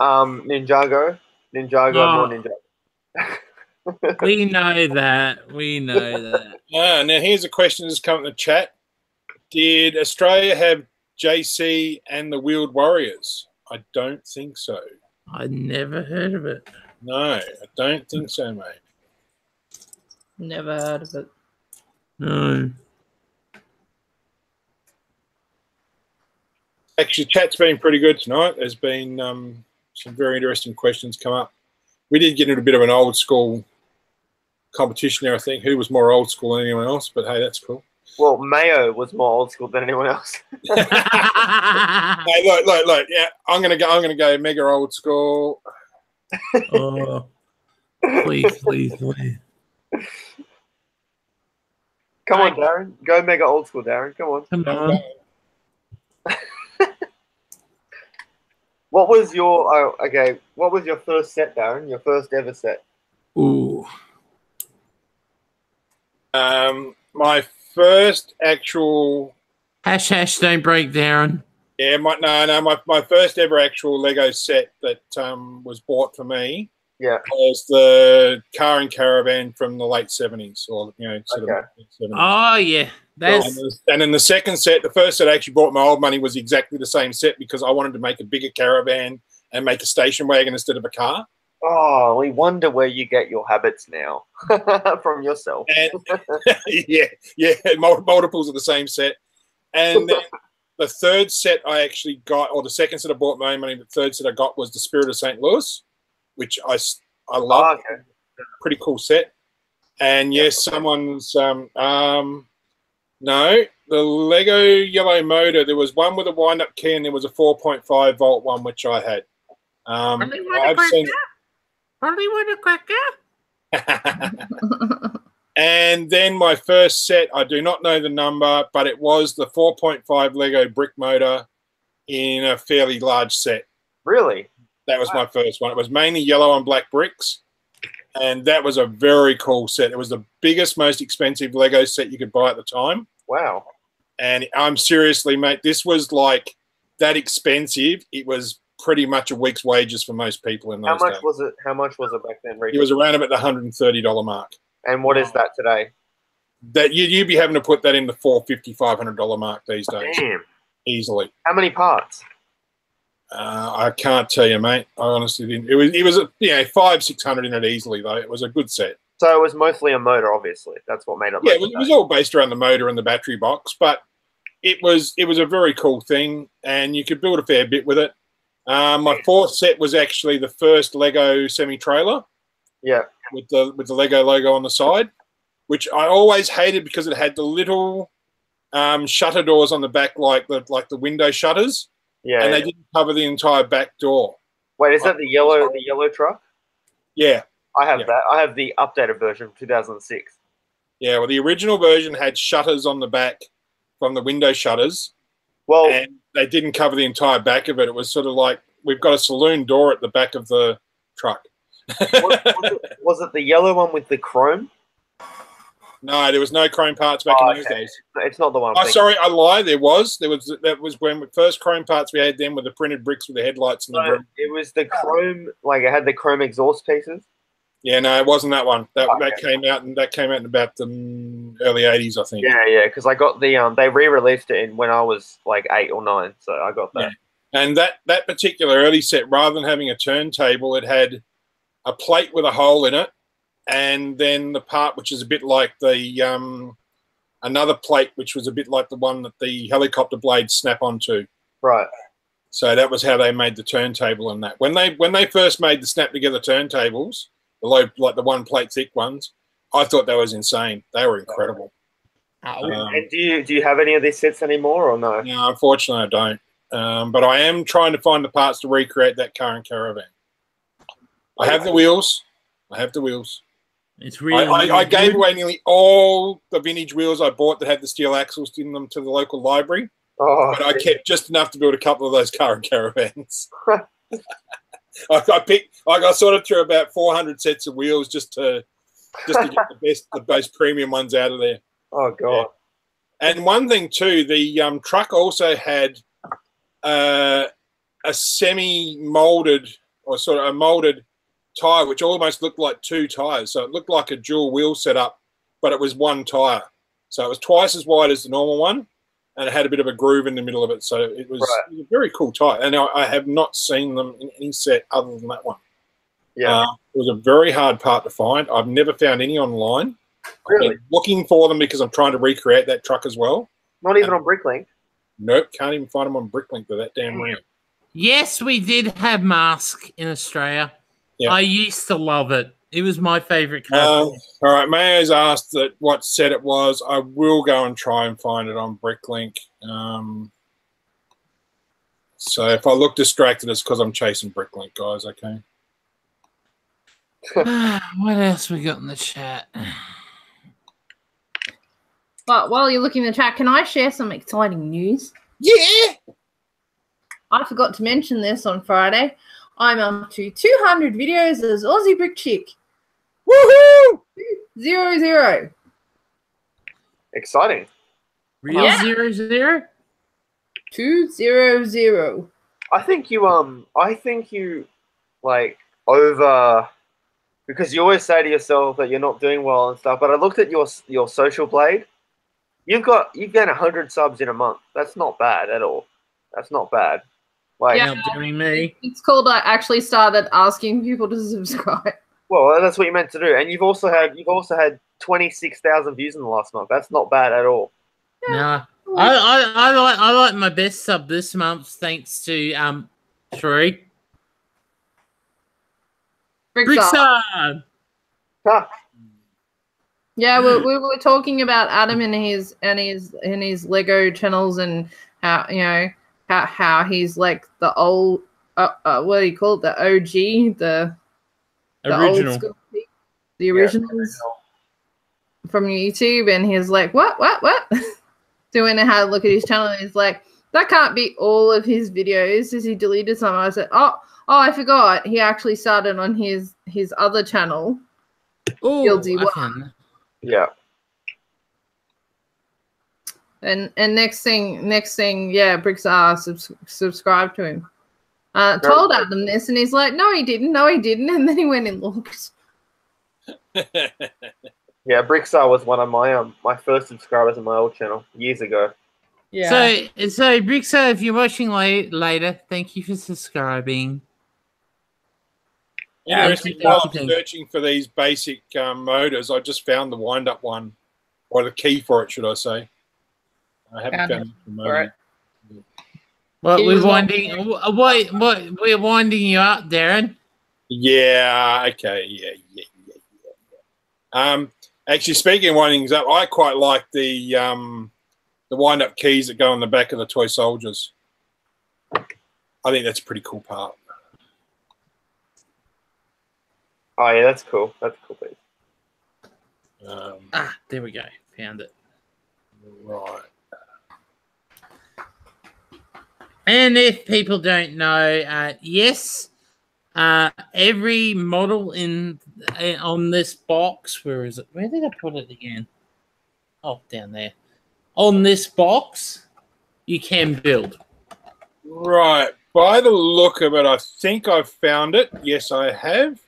Ninjago, more Ninjago. We know that. Now here's a question that's come in the chat. Did Australia have JC and the Wheeled Warriors? I don't think so. I never heard of it. No, I don't think so, mate. Never heard of it. No. Actually, chat's been pretty good tonight. There's been some very interesting questions come up. We did get into a bit of an old school competition there, I think. Who was more old school than anyone else? But hey, that's cool. Well, Mayo was more old school than anyone else. Hey, look. Yeah, I'm gonna go mega old school. Oh, please. Come on, Darren. Go mega old school, Darren. Come on. Come on. What was your What was your first set, Darren? Your first ever set? Ooh. My first actual Don't break down. Yeah, my first ever actual Lego set that was bought for me. Yeah, was the car and caravan from the late 70s, or sort of 70s. Oh yeah, and then the second set, the first set I actually bought my old money was exactly the same set because I wanted to make a bigger caravan and make a station wagon instead of a car. Oh, we wonder where you get your habits now from yourself. And, yeah, multiples of the same set. And then the third set I actually got, or the second set I bought my own money, the third set I got was the Spirit of St. Louis, which I love. Oh, okay. Pretty cool set. And yes, someone's no, the Lego yellow motor, there was one with a wind-up key and there was a 4.5 volt one, which I had. I've seen. And then my first set, I do not know the number, but it was the 4.5 Lego brick motor in a fairly large set. Really? That was my first one. It was mainly yellow and black bricks, and that was a very cool set. It was the biggest, most expensive Lego set you could buy at the time. Wow. And I'm seriously, mate, this was like that expensive. It was pretty much a week's wages for most people in those days. How much was it back then, Rick? It was around about the $130 mark. And what is that today? That you'd be having to put that in the $450, $500 mark these days. Damn. Easily. How many parts? I can't tell you, mate. I honestly didn't. It was 500-600 in it easily though. It was a good set. So it was mostly a motor, obviously. That's what made it. Yeah, it was all based around the motor and the battery box, but it was a very cool thing, and you could build a fair bit with it. My fourth set was actually the first Lego semi-trailer. Yeah. With the Lego logo on the side, which I always hated because it had the little shutter doors on the back, like the window shutters. Yeah. And they didn't cover the entire back door. Wait, is that the yellow truck? Yeah. I have that. I have the updated version from 2006. Yeah, well, the original version had shutters on the back from the window shutters. Well, and they didn't cover the entire back of it. It was sort of like we've got a saloon door at the back of the truck. was it the yellow one with the chrome? No, there was no chrome parts back in those days. It's not the one. Sorry, I lie. That was when the first chrome parts we had then were the printed bricks with the headlights and the room. It was the chrome, like it had the chrome exhaust pieces. Yeah, no, it wasn't that one. That came out in about the early '80s, I think. Yeah, because I got the they re-released it when I was like 8 or 9, so I got that. Yeah. And that particular early set, rather than having a turntable, it had a plate with a hole in it, and then the part which is a bit like the another plate which was a bit like the one that the helicopter blades snap onto. Right. So that was how they made the turntable and that. When they first made the snap together turntables, the low, like the one plate thick ones, I thought that was insane. They were incredible. And do you have any of these sets anymore or no? No, unfortunately I don't. But I am trying to find the parts to recreate that car and caravan. I have the wheels. It's really. I gave away nearly all the vintage wheels I bought that had the steel axles in them to the local library. Oh, but I kept just enough to build a couple of those car and caravans. I sorted through about 400 sets of wheels just to get the most premium ones out of there. Oh god! Yeah. And one thing too, the truck also had a semi-molded or sort of a molded tire, which almost looked like two tires. So it looked like a dual wheel setup, but it was one tire. So it was twice as wide as the normal one, and it had a bit of a groove in the middle of it. So it was a very cool tire. And I have not seen them in any set other than that one. Yeah. It was a very hard part to find. I've never found any online. Really? I've been looking for them because I'm trying to recreate that truck as well. Not even on Bricklink? Nope, can't even find them on Bricklink. They're that damn rare. Yes, we did have Mask in Australia. Yeah. I used to love it. It was my favourite car. All right, Mayo's asked that what set it was. I will go and try and find it on Bricklink. So if I look distracted, it's because I'm chasing Bricklink, guys, okay? What else we got in the chat? But while you're looking in the chat, can I share some exciting news? Yeah! I forgot to mention this on Friday. I'm up to 200 videos as Aussie Brick Chick. Woohoo! 0-0. Exciting. Real 0-0? 2-0-0. I think you like over, because you always say to yourself that you're not doing well and stuff, but I looked at your social blade. You gain 100 subs in a month. That's not bad at all. That's not bad. Like, Not doing me. It's called I actually started asking people to subscribe. Well, that's what you meant to do. And you've also had 26,000 views in the last month. That's not bad at all. Nah. I like my best sub this month thanks to Sheree. Brickside. Huh. Yeah, we were talking about Adam and his Lego channels and how how he's like the old what do you call it, the OG, the old Original. school, the originals from YouTube, and he's like what so when I had a look at his channel, and he's like, that can't be all of his videos, as he deleted some. I said, oh, I forgot, he actually started on his other channel. Oh, Guilty One. Yeah. And next thing, yeah, Bricks subscribe to him. Told Adam this, and he's like, no, he didn't, and then he went and looked. Yeah, Brickstar was one of my first subscribers on my old channel years ago. Yeah. So Brixo, if you're watching later, thank you for subscribing. Interesting. While I'm searching for these basic motors, I just found the wind-up one, or the key for it, should I say? I haven't found it for motor. Well, we're winding you up, Darren. Yeah. Okay. Yeah. Actually, speaking of winding things up, I quite like the wind-up keys that go on the back of the toy soldiers. I think that's a pretty cool part. Oh yeah, that's cool. That's a cool piece. There we go. Found it. Right. And if people don't know, yes, every model on this box, where is it? Where did I put it again? Oh, down there. On this box, you can build. Right. By the look of it, I think I've found it. Yes, I have.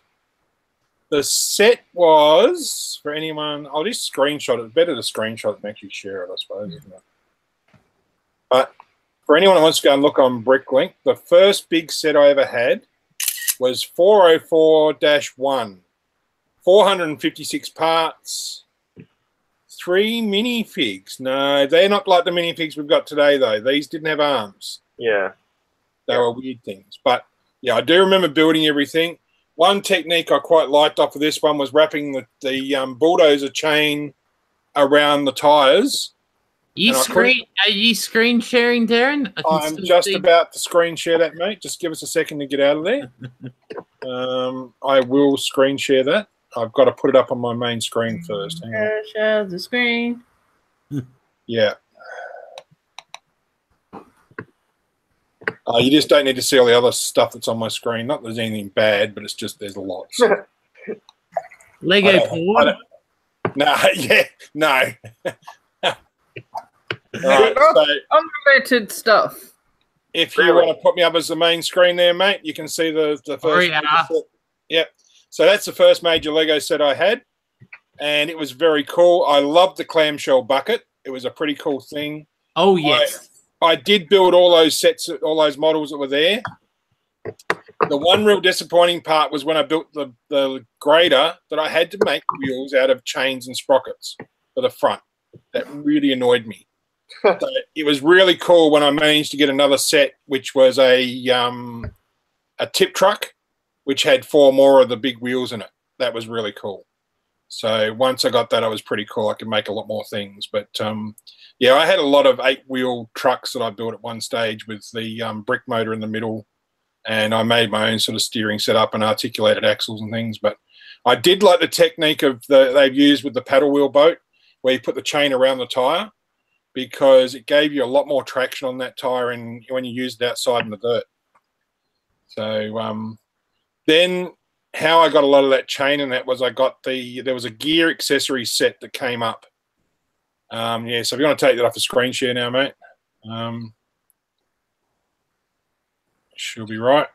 The set was, for anyone, I'll just screenshot it. Better to screenshot than actually share it, I suppose, isn't it? But for anyone who wants to go and look on Bricklink, the first big set I ever had was 404-1. 456 parts, 3 minifigs. No, they're not like the minifigs we've got today, though. These didn't have arms. Yeah. They were weird things. But, yeah, I do remember building everything. One technique I quite liked off of this one was wrapping the bulldozer chain around the tyres. Are you screen sharing, Darren? I'm just about to screen share that, mate. Just give us a second to get out of there. I will screen share that. I've got to put it up on my main screen first. Hang on. Share the screen. Yeah. You just don't need to see all the other stuff that's on my screen. Not that there's anything bad, but it's just there's lots. Lego porn? No, yeah, no. Right, so unrelated stuff. If you want to put me up as the main screen there, mate, you can see the first. Oh, yeah. Set. Yep. So that's the first major Lego set I had, and it was very cool. I loved the clamshell bucket. It was a pretty cool thing. Oh, yes. I did build all those sets, all those models that were there. The one real disappointing part was when I built the grader that I had to make wheels out of chains and sprockets for the front. That really annoyed me. So it was really cool when I managed to get another set, which was a tip truck, which had 4 more of the big wheels in it. That was really cool. So once I got that, I was pretty cool. I could make a lot more things. But, yeah, I had a lot of 8-wheel trucks that I built at one stage with the brick motor in the middle, and I made my own sort of steering setup and articulated axles and things. But I did like the technique of they've used with the paddle wheel boat, where you put the chain around the tyre, because it gave you a lot more traction on that tyre when you used it outside in the dirt. So then how I got a lot of that chain in that was there was a gear accessory set that came up. Yeah, so if you want to take that off the screen share now, mate, she'll be right.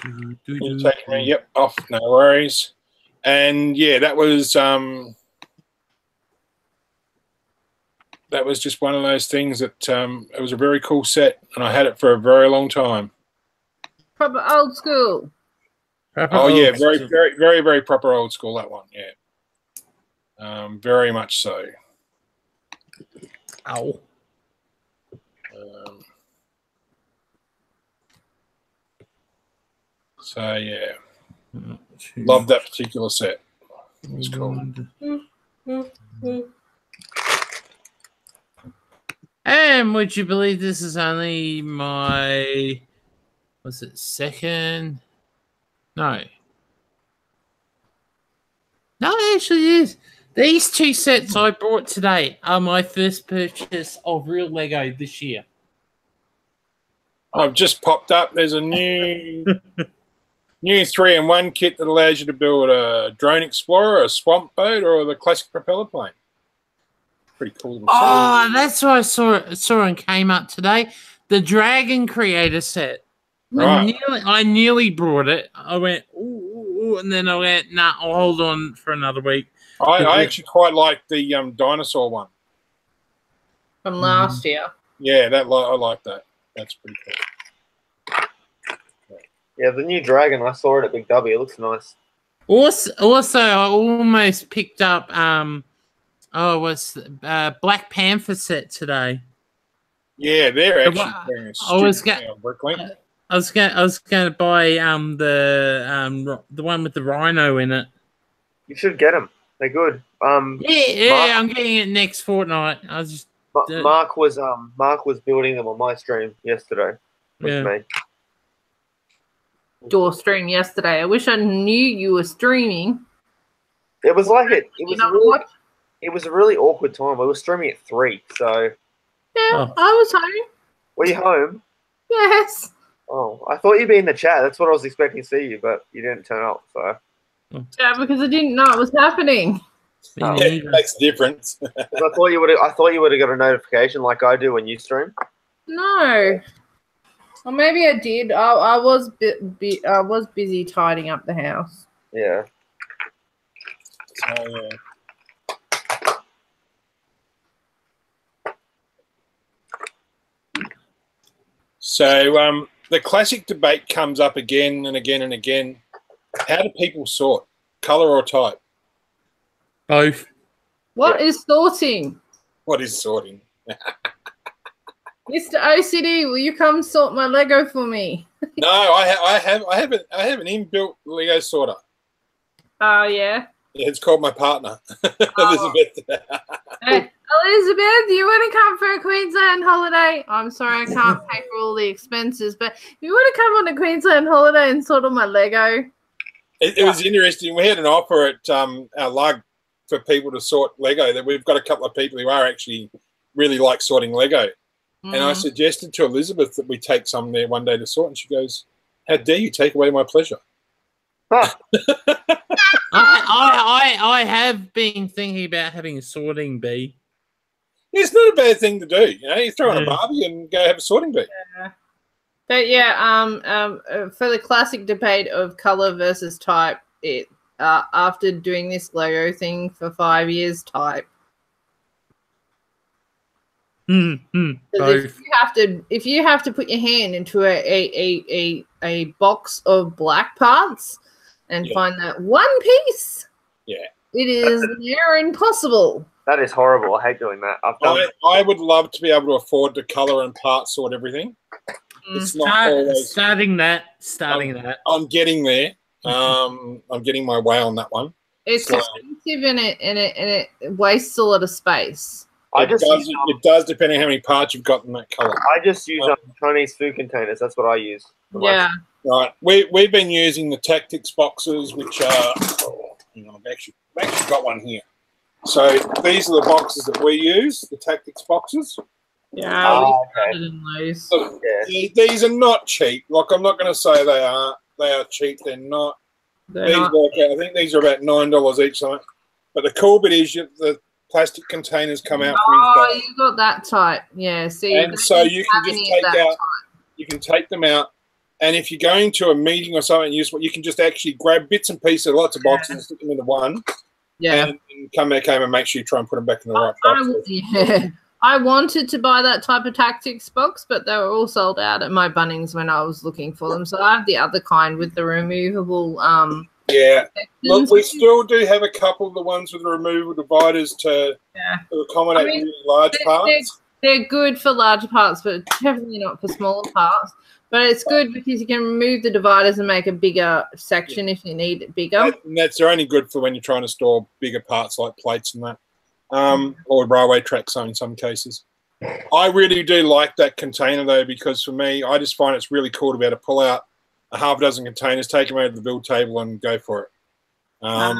You take me, yep, off, no worries. And yeah, that was just one of those things that it was a very cool set, and I had it for a very long time. Proper old school. Yeah, very proper old school, that one. Yeah, very much so. Ow. So yeah. Love that particular set. It's cool. And would you believe this is only my, was it second? No. No, it actually is. These two sets I bought today are my first purchase of real Lego this year. I've just popped up. There's a new 3-in-1 kit that allows you to build a drone explorer, a swamp boat, or the classic propeller plane. Pretty cool. Oh, that's what I saw and came up today. The Dragon Creator set. Right. I nearly brought it. I went, ooh, and then I went, nah, I'll hold on for another week. I actually quite like the dinosaur one from last year. Yeah, I like that. That's pretty cool. Yeah, the new dragon. I saw it at Big W. It looks nice. Also, I almost picked up Black Panther set today. Yeah, they're actually I was going to buy the one with the rhino in it. You should get them. They're good. Yeah, I'm getting it next fortnight. I was just Mark was building them on my stream yesterday with me. Your stream yesterday. I wish I knew you were streaming. It was like it was a really awkward time. We were streaming at 3, so yeah, I was home. Were you home? Yes. Oh, I thought you'd be in the chat. That's what I was expecting to see you, but you didn't turn up. So yeah, because I didn't know it was happening. Yeah, it makes a difference. I thought you would have got a notification like I do when you stream. No. Or maybe I did. I was busy tidying up the house. Yeah. Oh, yeah. So the classic debate comes up again and again and again. How do people sort? Color or type? Both. What is sorting? What is sorting? Mr. OCD, will you come sort my Lego for me? No, I have an inbuilt Lego sorter. Oh yeah. Yeah, it's called my partner, oh. Elizabeth. Hey, Elizabeth, you want to come for a Queensland holiday? I'm sorry, I can't pay for all the expenses, but you want to come on a Queensland holiday and sort all my Lego? It was interesting. We had an offer at our lug for people to sort Lego. That we've got a couple of people who are actually really like sorting Lego. And I suggested to Elizabeth that we take some there one day to sort, and she goes, "How dare you take away my pleasure?" I have been thinking about having a sorting bee. It's not a bad thing to do. You know, you throw on a Barbie and go have a sorting bee. Yeah. But yeah, for the classic debate of color versus type, after doing this Lego thing for 5 years, type. If you have to put your hand into a box of black parts and find that one piece, it is near impossible. That is horrible. I hate doing that. I would love to be able to afford to color and part sort everything. It's not always starting that. I'm getting there. I'm getting my way on that one. It's expensive and it wastes a lot of space. It does depending on how many parts you've got in that color. I just use Chinese food containers. That's what I use. Yeah. Right. We've been using the Tactics boxes, which are I've actually got one here. So these are the boxes that we use, the Tactics boxes. Yeah. So, these are not cheap. Like, I'm not going to say they are. They are cheap. They're not. I think these are about $9 each. Something. But the cool bit is the plastic containers come out from inside. Oh, you got that tight. Yeah. See, and so you can just take out. You can take them out, and if you're going to a meeting or something useful, you can just actually grab bits and pieces of lots of boxes and stick them into one. Yeah. And come back home and make sure you try and put them back in the right box. I wanted to buy that type of Tactics box, but they were all sold out at my Bunnings when I was looking for them. So I have the other kind with the removable. Yeah. Look, we still do have a couple of the ones with the removable dividers to accommodate really large parts. they're good for larger parts, but definitely not for smaller parts. But it's good because you can remove the dividers and make a bigger section if you need it bigger. And that's only good for when you're trying to store bigger parts like plates and that, or railway tracks in some cases. I really do like that container though, because for me, I just find it's really cool to be able to pull out a half a dozen containers, take them out of the build table, and go for it. I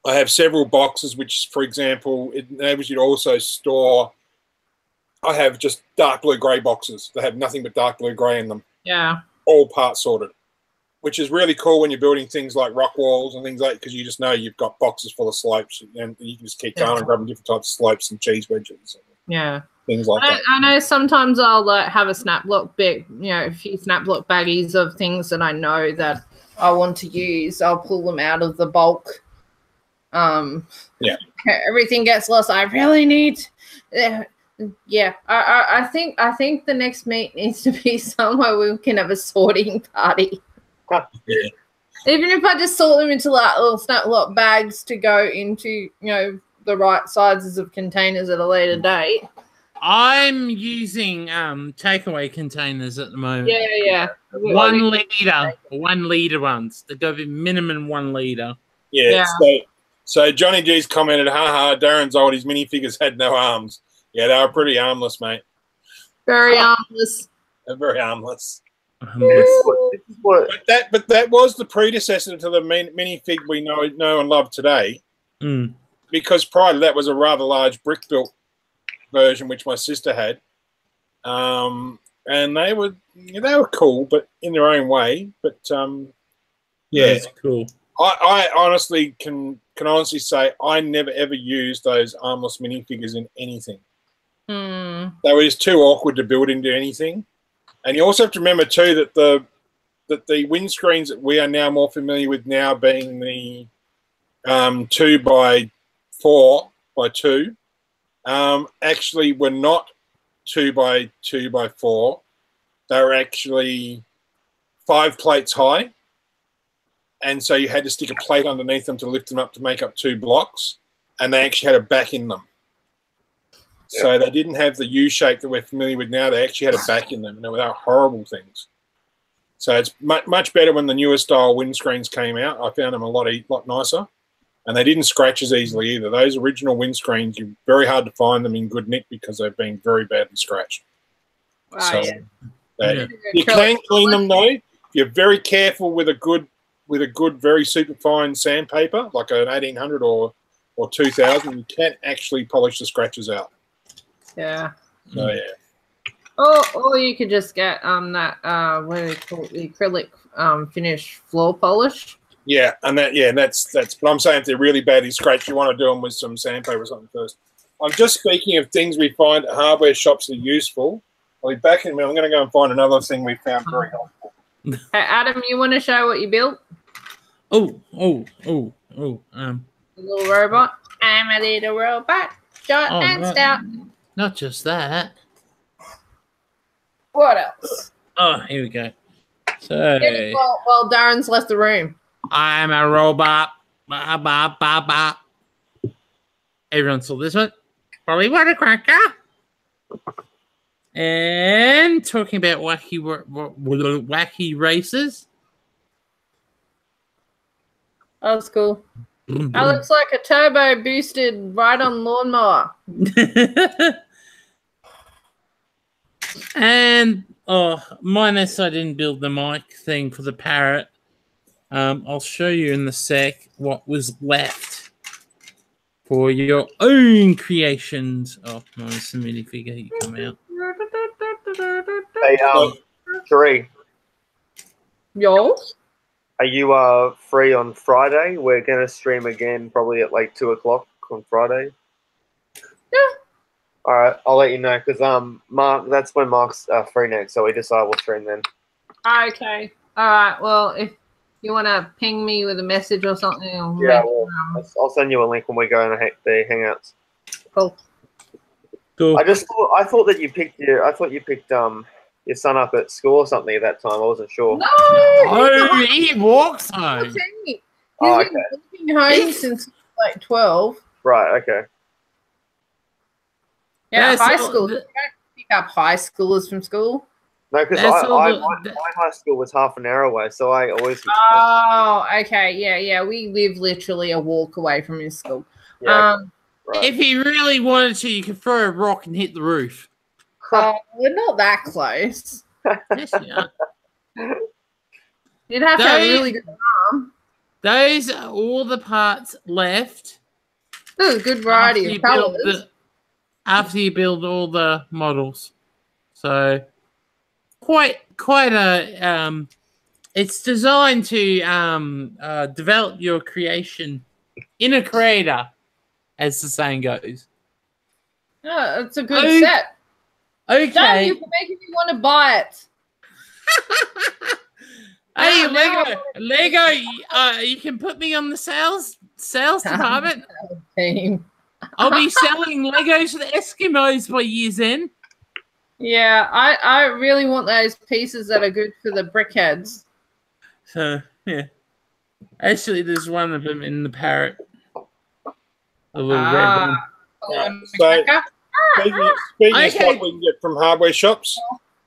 have several boxes, which, for example, it enables you to also store. I have just dark blue grey boxes that have nothing but dark blue grey in them. Yeah. All parts sorted, which is really cool when you're building things like rock walls and things like, because you just know you've got boxes full of slopes and you can just keep going and grabbing different types of slopes and cheese wedges. Yeah. Things like that. I know sometimes I'll have a snap block a few snap block baggies of things that I know that I want to use. I'll pull them out of the bulk. Everything gets lost. I really need. I think the next meet needs to be somewhere we can have a sorting party. Yeah. Even if I just sort them into like little snap block bags to go into the right sizes of containers at a later date. I'm using takeaway containers at the moment. Yeah. 1 liter, 1 liter ones. They go with minimum 1 liter. Yeah. So Johnny G's commented, haha, Darren's old, his minifigures had no arms. Yeah, they were pretty armless, mate. Very armless. They're very armless. What? But that was the predecessor to the minifig we know and love today. Mm. Because prior to that was a rather large brick-built version, which my sister had. And they were cool, but in their own way. But That's cool. I honestly can honestly say I never ever used those armless minifigures in anything. They were just too awkward to build into anything. And you also have to remember too that the windscreens that we are now more familiar with now being the 2x4x2 actually were not 2x2x4. They were actually 5 plates high. And so you had to stick a plate underneath them to lift them up to make up 2 blocks. And they actually had a back in them. Yeah. So they didn't have the U shape that we're familiar with now. They actually had a back in them. And they were horrible things. So it's much better when the newer style windscreens came out. I found them a lot nicer. And they didn't scratch as easily either. Those original windscreens, you're very hard to find them in good nick because they've been very badly scratched. Wow, so yeah. You can clean them though. If you're very careful with a good, very super fine sandpaper, like an 1800 or 2000, you can actually polish the scratches out. Yeah. So yeah. Or you could just get that what do they call it, the acrylic finish floor polish. Yeah, and that's. But I'm saying if they're really badly scratched, you want to do them with some sandpaper or something first. I'm just speaking of things we find at hardware shops that are useful. I'll be back in a minute. I'm going to go and find another thing we found very helpful. Hey, Adam, you want to show what you built? A little robot. I'm a little robot, short and stout. Not just that. What else? Oh, here we go. So while Darren's left the room. I'm a robot. Ba, ba, ba, ba. Everyone saw this one. Probably what a cracker. And talking about wacky races. Oh, that's cool. That looks like a turbo boosted ride-on lawnmower. And minus I didn't build the mic thing for the parrot. I'll show you in the sec what was left for your own creations. Oh, nice minifigure, you come out. Hey, Sheree. Yo. Are you free on Friday? We're gonna stream again, probably at like 2:00 on Friday. Yeah. All right, I'll let you know because Mark. That's when Mark's free next, so we decided we'll stream then. Okay. All right. Well, if you want to ping me with a message or something, I'll send you a link when we go in the Hangouts. Cool. Cool. I thought that you picked your son up at school or something at that time. I wasn't sure. No. Oh, he walks home. He's been walking home since like 12. Right. Okay. Yeah, That's high all school. the- You don't pick up high schoolers from school. No, because That's all my high school was half an hour away, so I always. Oh, okay. Yeah. We live literally a walk away from his school. Yeah, right. If you really wanted to, you could throw a rock and hit the roof. We're not that close. Yes, you are. You'd have to have a really good arm. Those are all the parts left There's a good variety of colors. after you build all the models. So quite a it's designed to develop your creation in a creator, as the saying goes. Oh, it's a good set. Okay. Dad, you're making me want to buy it. Hey, now Lego, you can put me on the sales department. Team. I'll be selling Legos to the Eskimos by year's end. Yeah, I really want those pieces that are good for the brickheads. So, yeah. Actually, there's one of them in the parrot. The little red one. So, speaking of stuff we can get from hardware shops.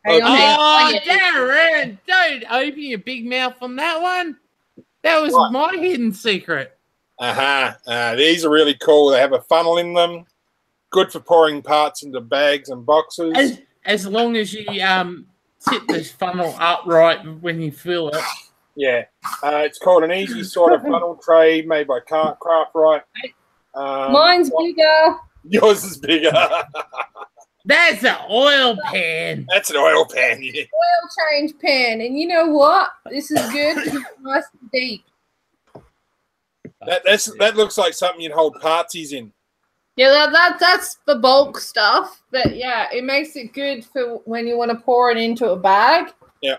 Hang on, hang on. Oh, Darren, don't open your big mouth on that one. That was my hidden secret. These are really cool. They have a funnel in them. Good for pouring parts into bags and boxes. As long as you tip this funnel upright when you fill it. Yeah. It's called an easy sort of funnel tray made by Craft-Right. Mine's bigger. Yours is bigger. That's an oil pan. That's an oil pan, yeah. Oil change pan. And you know what? This is good. It's nice and deep. That looks like something you'd hold parties in. Yeah, that's the bulk stuff. But yeah, it makes it good for when you want to pour it into a bag. Yeah.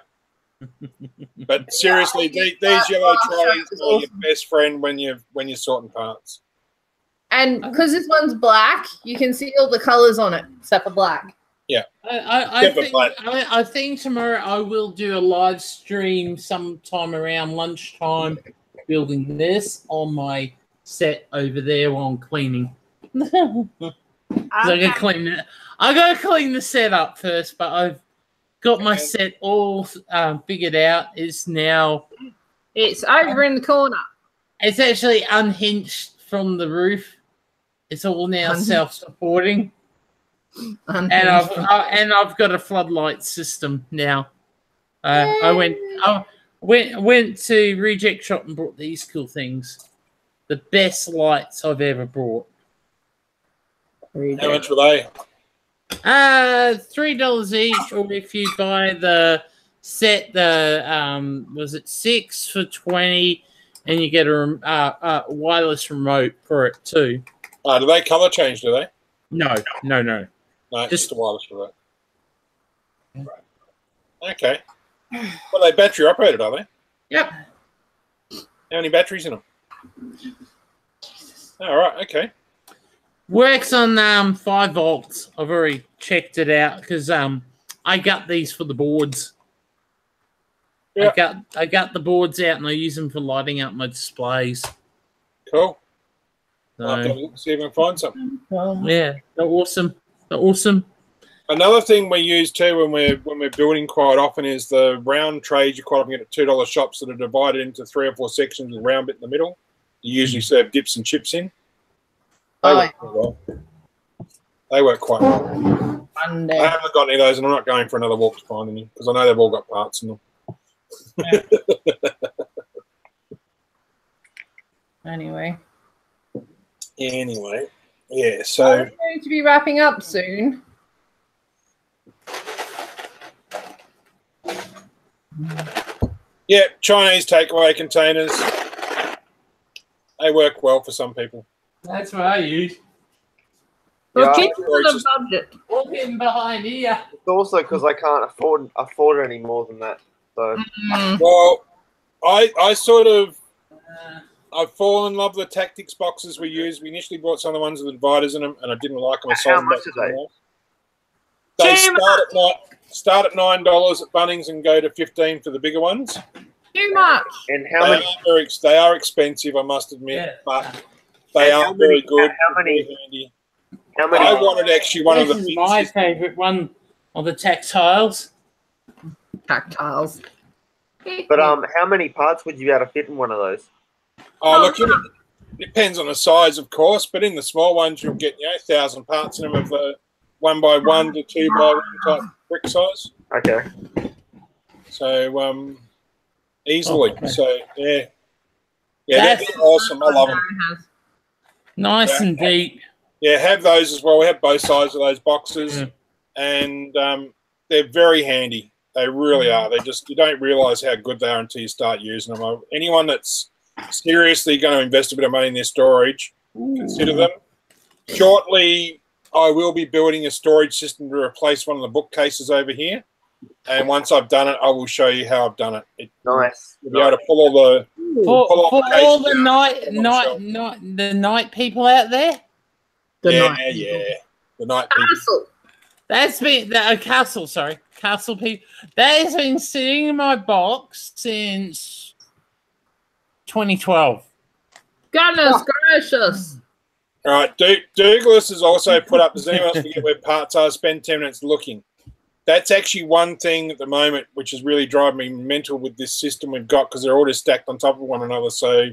But seriously, these yellow trays are your best friend when you're sorting parts. And because this one's black, you can see all the colors on it, except for black. Yeah. I think tomorrow I will do a live stream sometime around lunchtime building this on my set over there while I'm cleaning. I gotta clean the set up first, but I've got my set all figured out. It's over in the corner. It's actually unhinged from the roof. It's all now self-supporting, and I've got a floodlight system now. I went to Reject Shop and bought these cool things. The best lights I've ever bought. How much were they? $3 each, or if you buy the set, was it 6 for $20, and you get a wireless remote for it too. Do they color change? Do they? No. No, just the wireless remote. Right. Okay. Well, they battery operated, are they? Yep. How many batteries in them? All right. Okay. Works on 5 volts. I've already checked it out because I got these for the boards. Yep. I got the boards out and I use them for lighting up my displays. Cool. So, I'll have to see if I can find something. Yeah, they're awesome. They're awesome. Another thing we use too when we're building quite often is the round trays. You quite often get at $2 shops that are divided into 3 or 4 sections with a round bit in the middle. You usually serve dips and chips in. They work quite well. They work quite well. I haven't got any of those, and I'm not going for another walk to find any because I know they've all got parts in them. Yeah. Anyway, yeah. So I'm going to be wrapping up soon. Yeah, Chinese takeaway containers. They work well for some people. That's what I use. Well, keep it on a budget. Walking behind here. It's also because I can't afford any more than that. So, well, I sort of I've fallen in love with the tactics boxes we use. We initially bought some of the ones with the dividers in them, and I didn't like them. I sold them back to them. They start at $9 at Bunnings and go to $15 for the bigger ones. Too much. And how many? They are expensive, I must admit, but they are very good. How many? I wanted actually one of the. This is my favourite one of the tactiles. Tactiles. But how many parts would you be able to fit in one of those? Oh, look, it depends on the size, of course. But in the small ones, you'll get 1,000 parts in them of the 1x1 to 2x1 type brick size. Okay. So easily. Okay. So yeah, that'd be awesome. I love them. Nice and deep. Yeah, have those as well. We have both sides of those boxes, and they're very handy. They really are. They just, you don't realise how good they are until you start using them. Anyone that's seriously going to invest a bit of money in their storage, consider them. Shortly, I will be building a storage system to replace one of the bookcases over here. And once I've done it, I will show you how I've done it. Nice. You'll be able to pull all the For all the night people out there. The night people. That's been a castle. Sorry, castle people. That has been sitting in my box since 2012. Goodness gracious! All right, Douglas has also put up. Does anyone else forget where parts are? Spend 10 minutes looking. That's actually one thing at the moment which is really driving me mental with this system we've got, because they're all just stacked on top of one another. So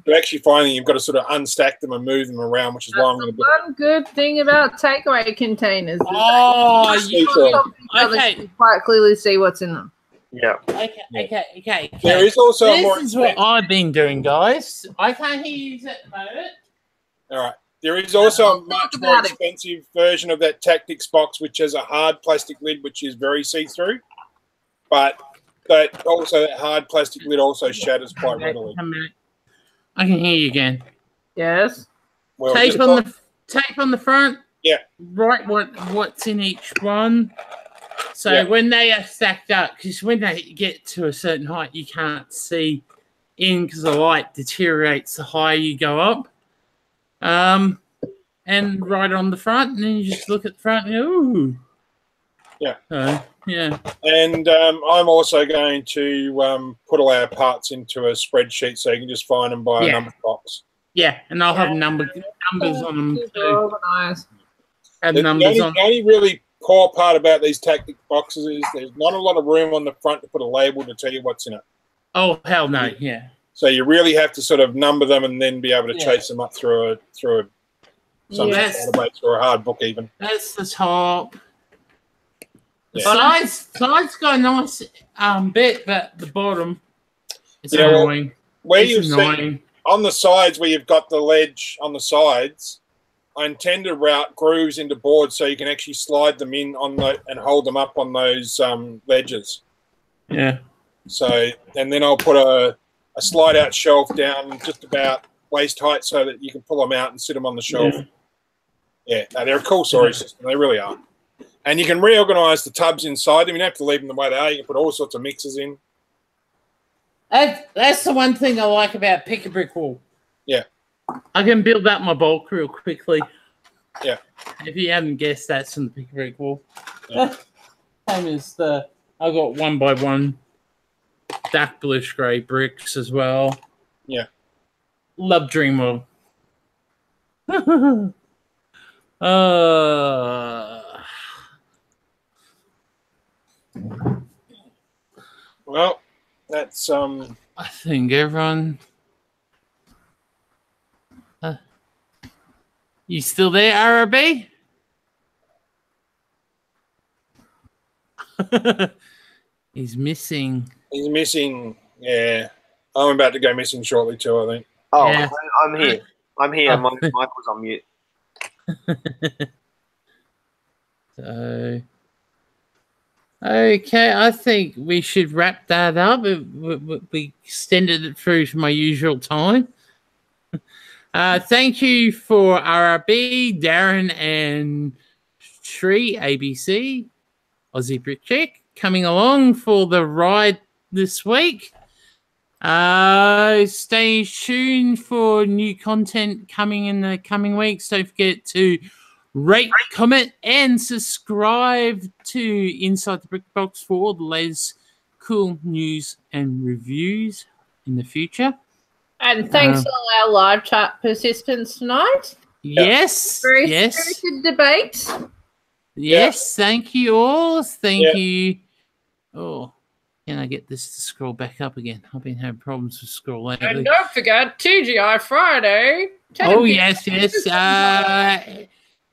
you're actually finding you've got to sort of unstack them and move them around, which is why I'm going to. One good thing about takeaway containers. Oh, you can quite clearly see what's in them. Yeah. Okay. There is also this a more is what I've been doing, guys. I can't hear you at the moment. All right. There is also a much more expensive version of that Tactics box, which has a hard plastic lid, which is very see-through. But that hard plastic lid also shatters quite readily. I can hear you again. Yes. Well, tape on the front. Yeah. Write what's in each one. So when they are stacked up, because when they get to a certain height, you can't see in because the light deteriorates the higher you go up. And right on the front, and then you just look at the front and go, ooh. Yeah. Yeah. And I'm also going to put all our parts into a spreadsheet so you can just find them by a number box. Yeah, and I'll have numbers on them too. Organized. The only really core part about these tactic boxes is there's not a lot of room on the front to put a label to tell you what's in it. Oh, hell no, yeah. So you really have to sort of number them and then be able to chase them up through a database or a hard book even. That's the top. The Yeah. sides got a nice bit, but the bottom is annoying. Where it's you've seen on the sides where you've got the ledge on the sides, I intend to route grooves into boards so you can actually slide them in on and hold them up on those ledges. Yeah. So, and then I'll put a slide out shelf down just about waist height so that you can pull them out and sit them on the shelf. Yeah, no, they're a cool storage system. They really are. And you can reorganize the tubs inside them. You don't have to leave them the way they are. You can put all sorts of mixes in. That's the one thing I like about Pick a Brick Wall. Yeah. I can build up my bulk real quickly. Yeah. If you haven't guessed, that's from the Pick a Brick Wall. Yeah. Same as I got 1x1 dark bluish grey bricks as well. Yeah. Love Dreamworld. Well, that's I think everyone. You still there, RB? He's missing. He's missing. Yeah. I'm about to go missing shortly too, I think. Oh, Yeah. I'm here. I'm here. My mic was on mute. So, okay, I think we should wrap that up. We extended it through to my usual time. Thank you for RRB, Darren, and Tree ABC, Aussie Brick Chick, coming along for the ride this week. Stay tuned for new content coming in the coming weeks. Don't forget to rate, comment, and subscribe to Inside the Brick Box for all the latest cool news and reviews in the future. And thanks to all our live chat participants tonight. Yes. Very Yes. spirited debate. Yes. Thank you all. Thank you. Oh, can I get this to scroll back up again? I've been having problems with scroll lately. And don't forget TGI Friday. 10 Oh, p.m. yes, yes.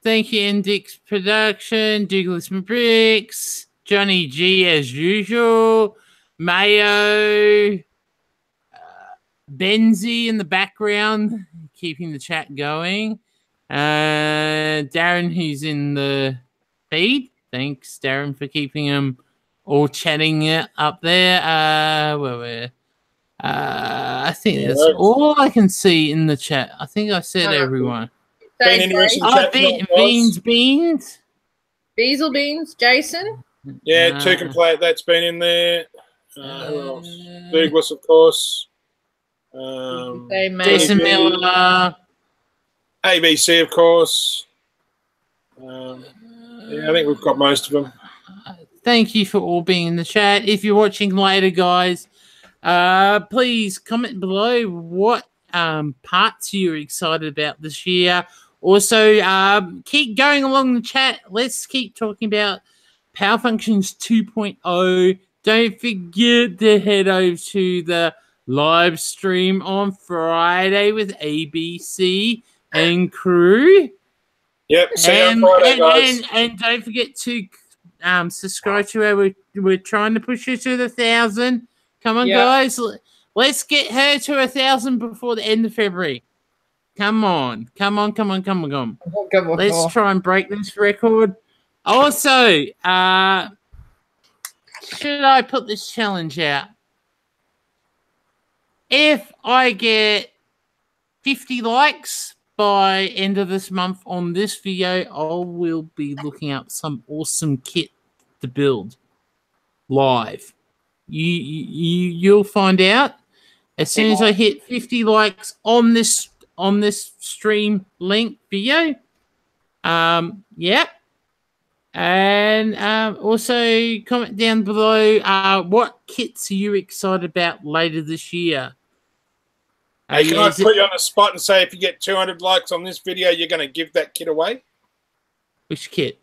Thank you, Indix Production, Douglas Bricks, Johnny G as usual, Mayo, Benzie in the background, keeping the chat going. Darren, who's in the feed. Thanks, Darren, for keeping them all chatting up there. I think that's all I can see in the chat. I think I said everyone. Beans. Beazle Beans, Jason. Yeah, Two Can Play It, that's been in there. Who else? Douglas, of course. Jason Miller. ABC, of course. Yeah, I think we've got most of them. Thank you for all being in the chat. If you're watching later, guys, please comment below what parts you're excited about this year. Also, keep going along the chat. Let's keep talking about Power Functions 2.0. Don't forget to head over to the live stream on Friday with ABC and crew. Yep, see you on Friday, guys. And don't forget to subscribe to her. We're trying to push her to the 1,000. Come on, guys. Let's get her to 1,000 before the end of February. Come on. Let's try and break this record. Also, should I put this challenge out? If I get 50 likes by end of this month on this video, I will be looking up some awesome kit to build live. You'll find out as soon as I hit 50 likes on this stream link video. Yep. And also comment down below what kits are you excited about later this year. Hey, can I put you on the spot and say if you get 200 likes on this video, you're going to give that kit away? Which kit?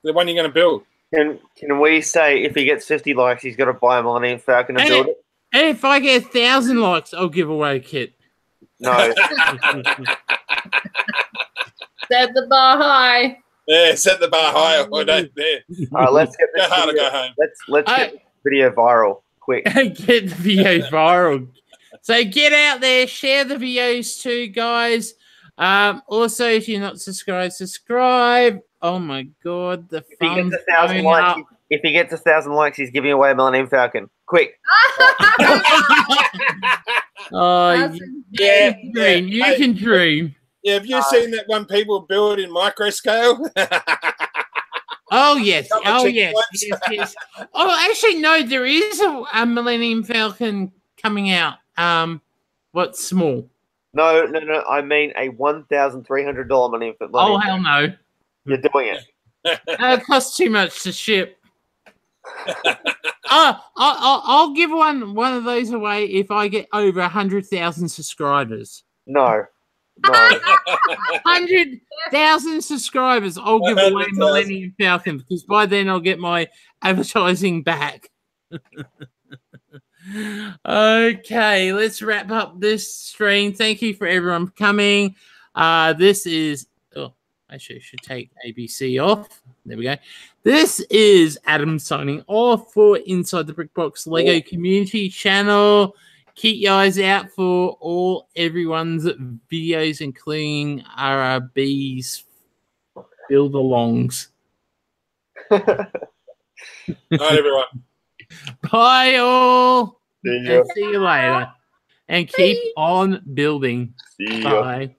The one you're going to build. Can we say if he gets 50 likes, he's got to buy a Millennium Falcon and build it? And if I get 1,000 likes, I'll give away a kit. No. Set the bar high. Yeah, set the bar high. Or don't there. All right, let's get this go hard or go home. Let's get the video viral quick. Get the video viral. So get out there, share the videos too, guys. Also, if you're not subscribed, subscribe. Oh my God, the if he gets 1,000 likes, if he gets 1,000 likes, he's giving away a Millennium Falcon. Quick. Oh, yeah, you can dream. Yeah, have you seen that one people build in micro scale? Oh yes, yes. Oh, actually, no, there is a Millennium Falcon coming out. What's small? No. I mean a $1,300 Millennium Falcon. Oh hell no! You're doing it. It costs too much to ship. I'll give one of those away if I get over 100,000 subscribers. No. 100,000 subscribers. I'll give away Millennium Falcon because by then I'll get my advertising back. Okay, let's wrap up this stream. Thank you for everyone for coming. This is. Oh, actually, I should take ABC off. There we go. This is Adam signing off for Inside the Brickbox Lego Community Channel. Keep your eyes out for everyone's videos, including RRB's build-alongs. Bye, everyone. Bye, all. See you later. And keep on building. See you. Bye.